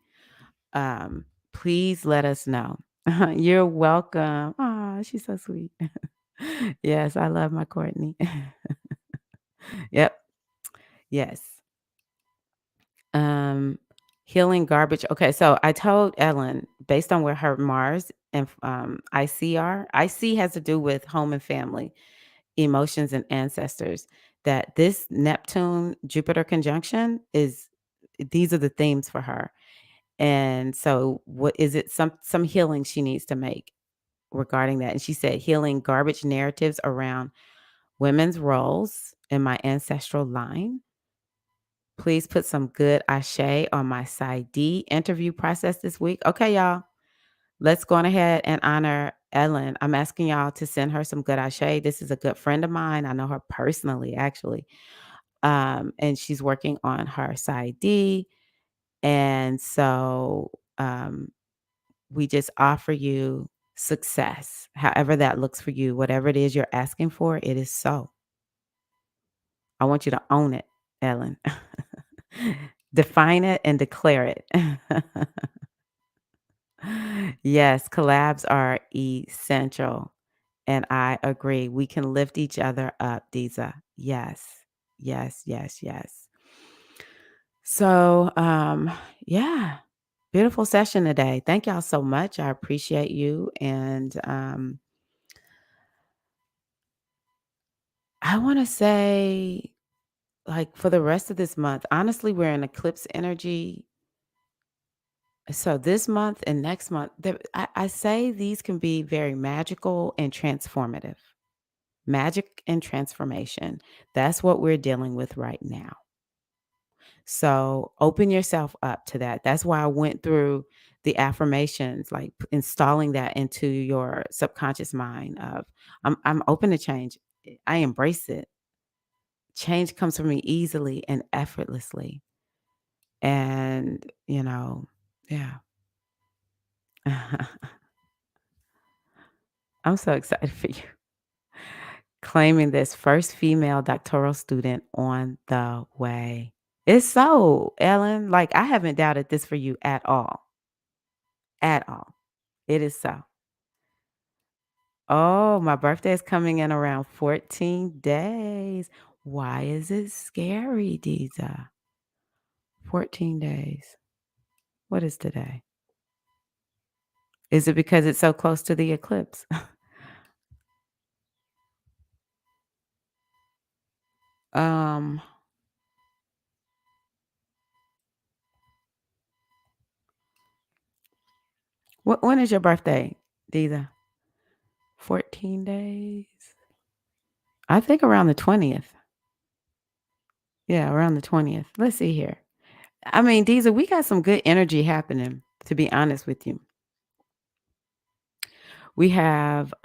Please let us know." You're welcome. Oh, she's so sweet. Yes, I love my Courtney. Yep. Yes. Um, Healing garbage. Okay, so I told Ellen, based on where her Mars and IC are, IC has to do with home and family, emotions and ancestors, that this Neptune Jupiter conjunction is these are the themes for her. And so what is it, some healing she needs to make regarding that. And she said healing garbage narratives around women's roles in my ancestral line. Please put some good ashe on my side D interview process this week. Okay, y'all. Let's go on ahead and honor Ellen. I'm asking y'all to send her some good ashe. This is a good friend of mine. I know her personally, actually. And she's working on her side D. And so we just offer you success, however that looks for you, whatever it is you're asking for, it is so. I want you to own it, Ellen. Define it and declare it. Yes, collabs are essential. And I agree. We can lift each other up, Diza. Yes. Yes, yes, yes. So, yeah, beautiful session today. Thank y'all so much. I appreciate you. And I want to say, like, for the rest of this month, honestly, we're in eclipse energy. So this month and next month, I say these can be very magical and transformative. Magic and transformation. That's what we're dealing with right now. So open yourself up to that. That's why I went through the affirmations, like installing that into your subconscious mind of I'm open to change. I embrace it. Change comes from me easily and effortlessly. And, yeah. I'm so excited for you. Claiming this first female doctoral student on the way. It's so, Ellen. Like, I haven't doubted this for you at all. At all. It is so. Oh, my birthday is coming in around 14 days. Why is it scary, Diza? 14 days. What is today? Is it because it's so close to the eclipse? um, when is your birthday, Diza? 14 days. I think around the 20th. Yeah, around the 20th. Let's see here. I mean, Diesel, we got some good energy happening, to be honest with you. We have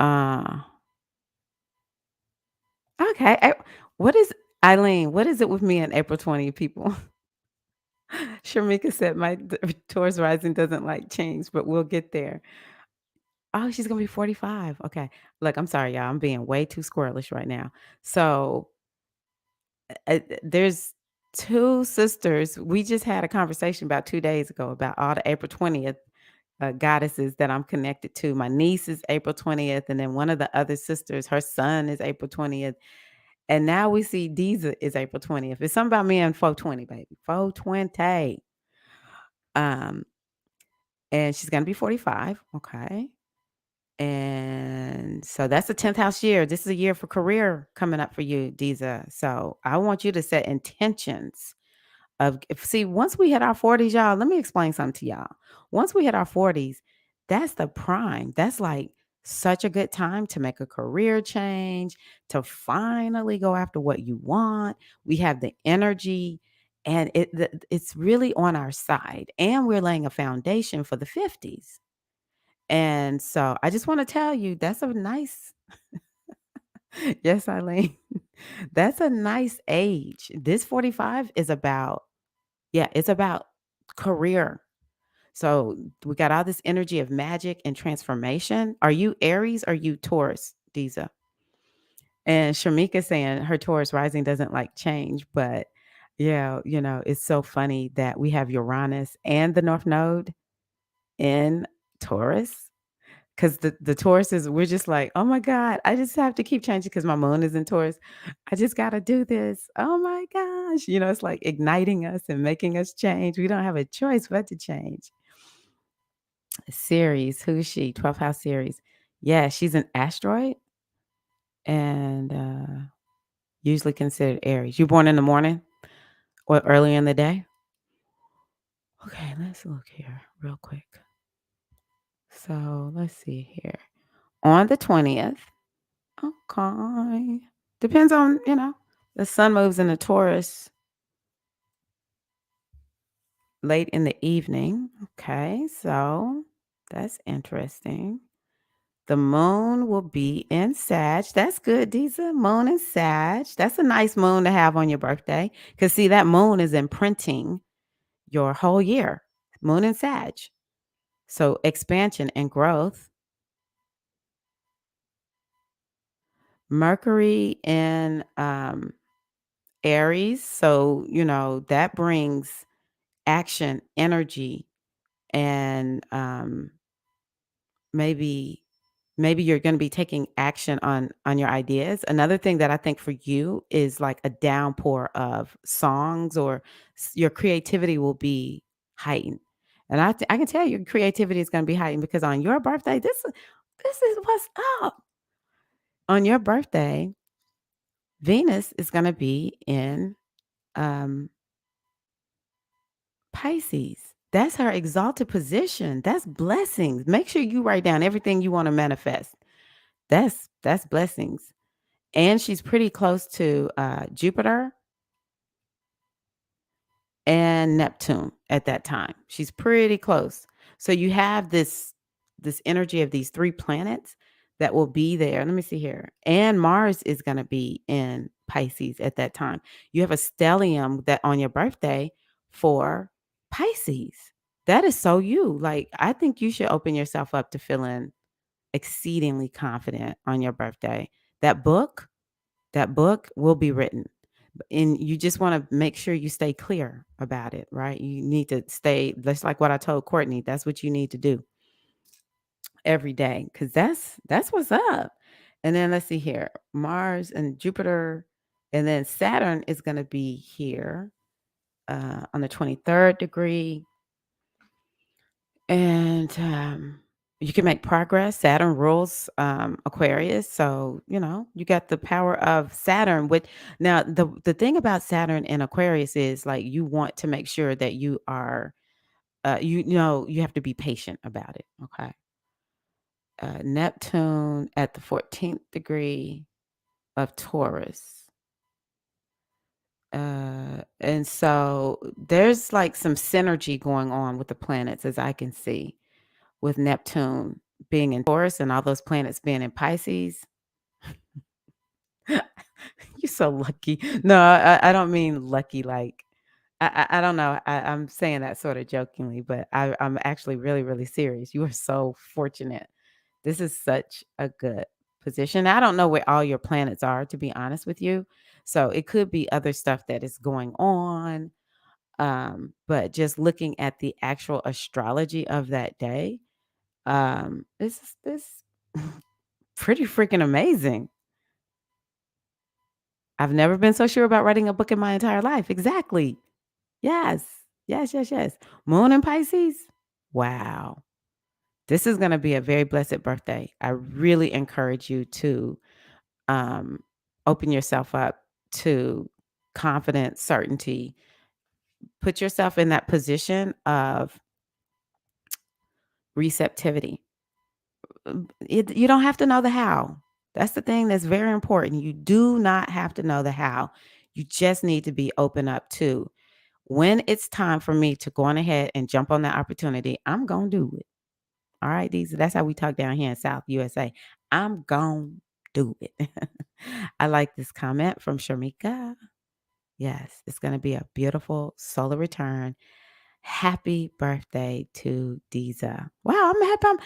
okay. What is Eileen? What is it with me and April 20 people? Shamika said my Taurus rising doesn't like change, but we'll get there. Oh, she's gonna be 45. Okay. Look, I'm sorry, y'all. I'm being way too squirrelish right now. So there's two sisters. We just had a conversation about 2 days ago about all the April 20th goddesses that I'm connected to. My niece is April 20th, and then one of the other sisters, her son is April 20th. And now we see Deeza is April 20th. It's something about me and 420, baby. 420. Um, and she's gonna be 45. Okay. And so that's the 10th house year. This is a year for career coming up for you, Deeza. So I want you to set intentions of if see, once we hit our 40s, y'all, let me explain something to y'all. Once we hit our 40s, that's the prime. That's like such a good time to make a career change, to finally go after what you want. We have the energy and it's really on our side. And we're laying a foundation for the 50s. And so I just want to tell you that's a nice, yes, Eileen, that's a nice age. This 45 is about, yeah, it's about career. So we got all this energy of magic and transformation. Are you Aries? Or are you Taurus, Deeza? And Shamika saying her Taurus rising doesn't like change, but yeah, it's so funny that we have Uranus and the North Node in Taurus. Because the Taurus is, we're just like, oh my God, I just have to keep changing because my moon is in Taurus. I just got to do this. Oh my gosh. It's like igniting us and making us change. We don't have a choice but to change. Ceres, who's she? 12th house Ceres. Yeah, she's an asteroid and usually considered Aries. You born in the morning or early in the day? Okay, let's look here real quick. So let's see here. On the 20th. Okay. Depends on, the sun moves into Taurus late in the evening. Okay, so that's interesting. The moon will be in Sag. That's good, Deeza. Moon in Sag. That's a nice moon to have on your birthday. Because see, that moon is imprinting your whole year. Moon in Sag. So expansion and growth. Mercury in Aries. So, that brings action, energy, and maybe you're going to be taking action on your ideas. Another thing that I think for you is like a downpour of songs or your creativity will be heightened. And I can tell your creativity is going to be heightened because on your birthday, this is what's up. On your birthday, Venus is going to be in um Pisces. That's her exalted position. That's blessings. Make sure you write down everything you want to manifest. That's blessings. And she's pretty close to Jupiter and Neptune at that time. She's pretty close. So you have this energy of these three planets that will be there. Let me see here. And Mars is going to be in Pisces at that time. You have a stellium that on your birthday for Pisces. That is so you. Like I think you should open yourself up to feeling exceedingly confident on your birthday. That book, that book will be written. And you just want to make sure you stay clear about it, right? You need to stay, that's like what I told Courtney. That's what you need to do every day because that's what's up. And then let's see here. Mars and Jupiter, and then Saturn is going to be here on the 23rd degree. And you can make progress. Saturn rules Aquarius, so you got the power of Saturn. With now, the thing about Saturn and Aquarius is like you want to make sure that you are, you have to be patient about it. Okay, Neptune at the 14th degree of Taurus. And so there's like some synergy going on with the planets as I can see with Neptune being in Taurus and all those planets being in Pisces. You're so lucky. No, I don't mean lucky. Like I don't know. I'm saying that sort of jokingly, but I'm actually really, really serious. You are so fortunate. This is such a good position. I don't know where all your planets are, to be honest with you. So it could be other stuff that is going on. But just looking at the actual astrology of that day, It's pretty freaking amazing. I've never been so sure about writing a book in my entire life. Exactly. Yes. Yes, yes, yes. Moon and Pisces. Wow. This is going to be a very blessed birthday. I really encourage you to um, open yourself up to confidence, certainty. Put yourself in that position of receptivity. You don't have to know the how. That's the thing that's very important. You do not have to know the how. You just need to be open up to when it's time for me to go on ahead and jump on that opportunity. I'm going to do it. All right, these that's how we talk down here in South USA. I'm going to do it. I like this comment from Sharmika. Yes, it's going to be a beautiful solar return. Happy birthday to Diza. Wow, I'm happy.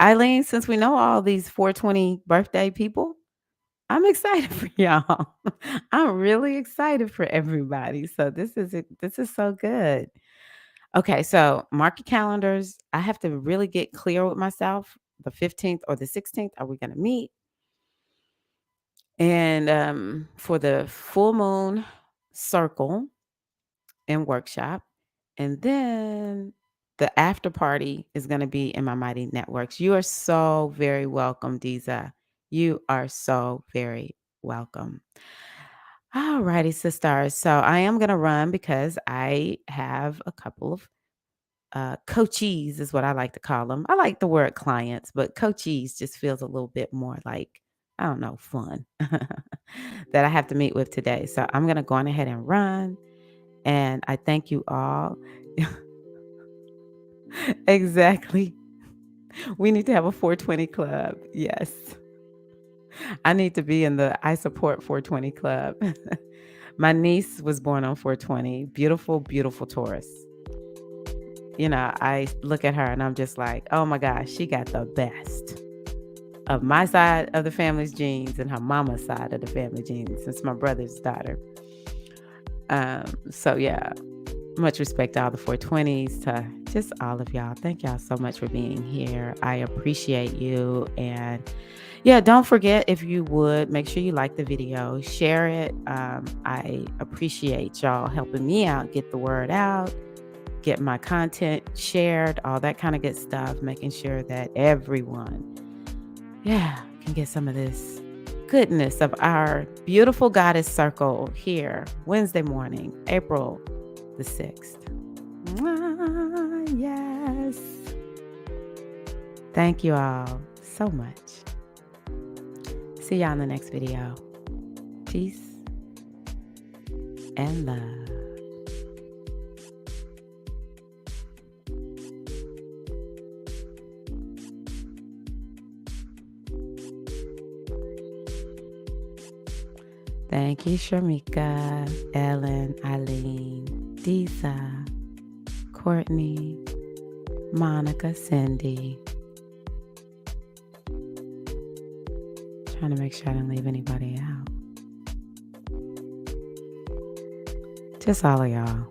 Eileen, since we know all these 420 birthday people, I'm excited for y'all. I'm really excited for everybody. So this is so good. Okay, so mark your calendars. I have to really get clear with myself. The 15th or the 16th, are we going to meet? And for the full moon circle and workshop, and then the after party is going to be in my Mighty Networks. You are so very welcome, Diza. You are so very welcome. All righty, sisters. So I am going to run because I have a couple of coachees, is what I like to call them. I like the word clients, but coachees just feels a little bit more like, I don't know, fun that I have to meet with today. So I'm going to go on ahead and run. And I thank you all. Exactly. We need to have a 420 club. Yes. I need to be in the I support 420 club. My niece was born on 420. Beautiful, beautiful Taurus. I look at her and I'm just like, oh my gosh, she got the best of my side of the family's genes and her mama's side of the family genes. It's my brother's daughter. So yeah, much respect to all the 420s, to just all of y'all. Thank y'all so much for being here. I appreciate you. And yeah, don't forget, if you would, make sure you like the video, share it. I appreciate y'all helping me out, get the word out, get my content shared, all that kind of good stuff, making sure that everyone, can get some of this goodness of our beautiful goddess circle here Wednesday morning, April the 6th. Yes. Thank you all so much. See y'all in the next video. Peace and love. Thank you, Sharmika, Ellen, Eileen, Disa, Courtney, Monica, Cindy. Trying to make sure I didn't leave anybody out. Just all of y'all.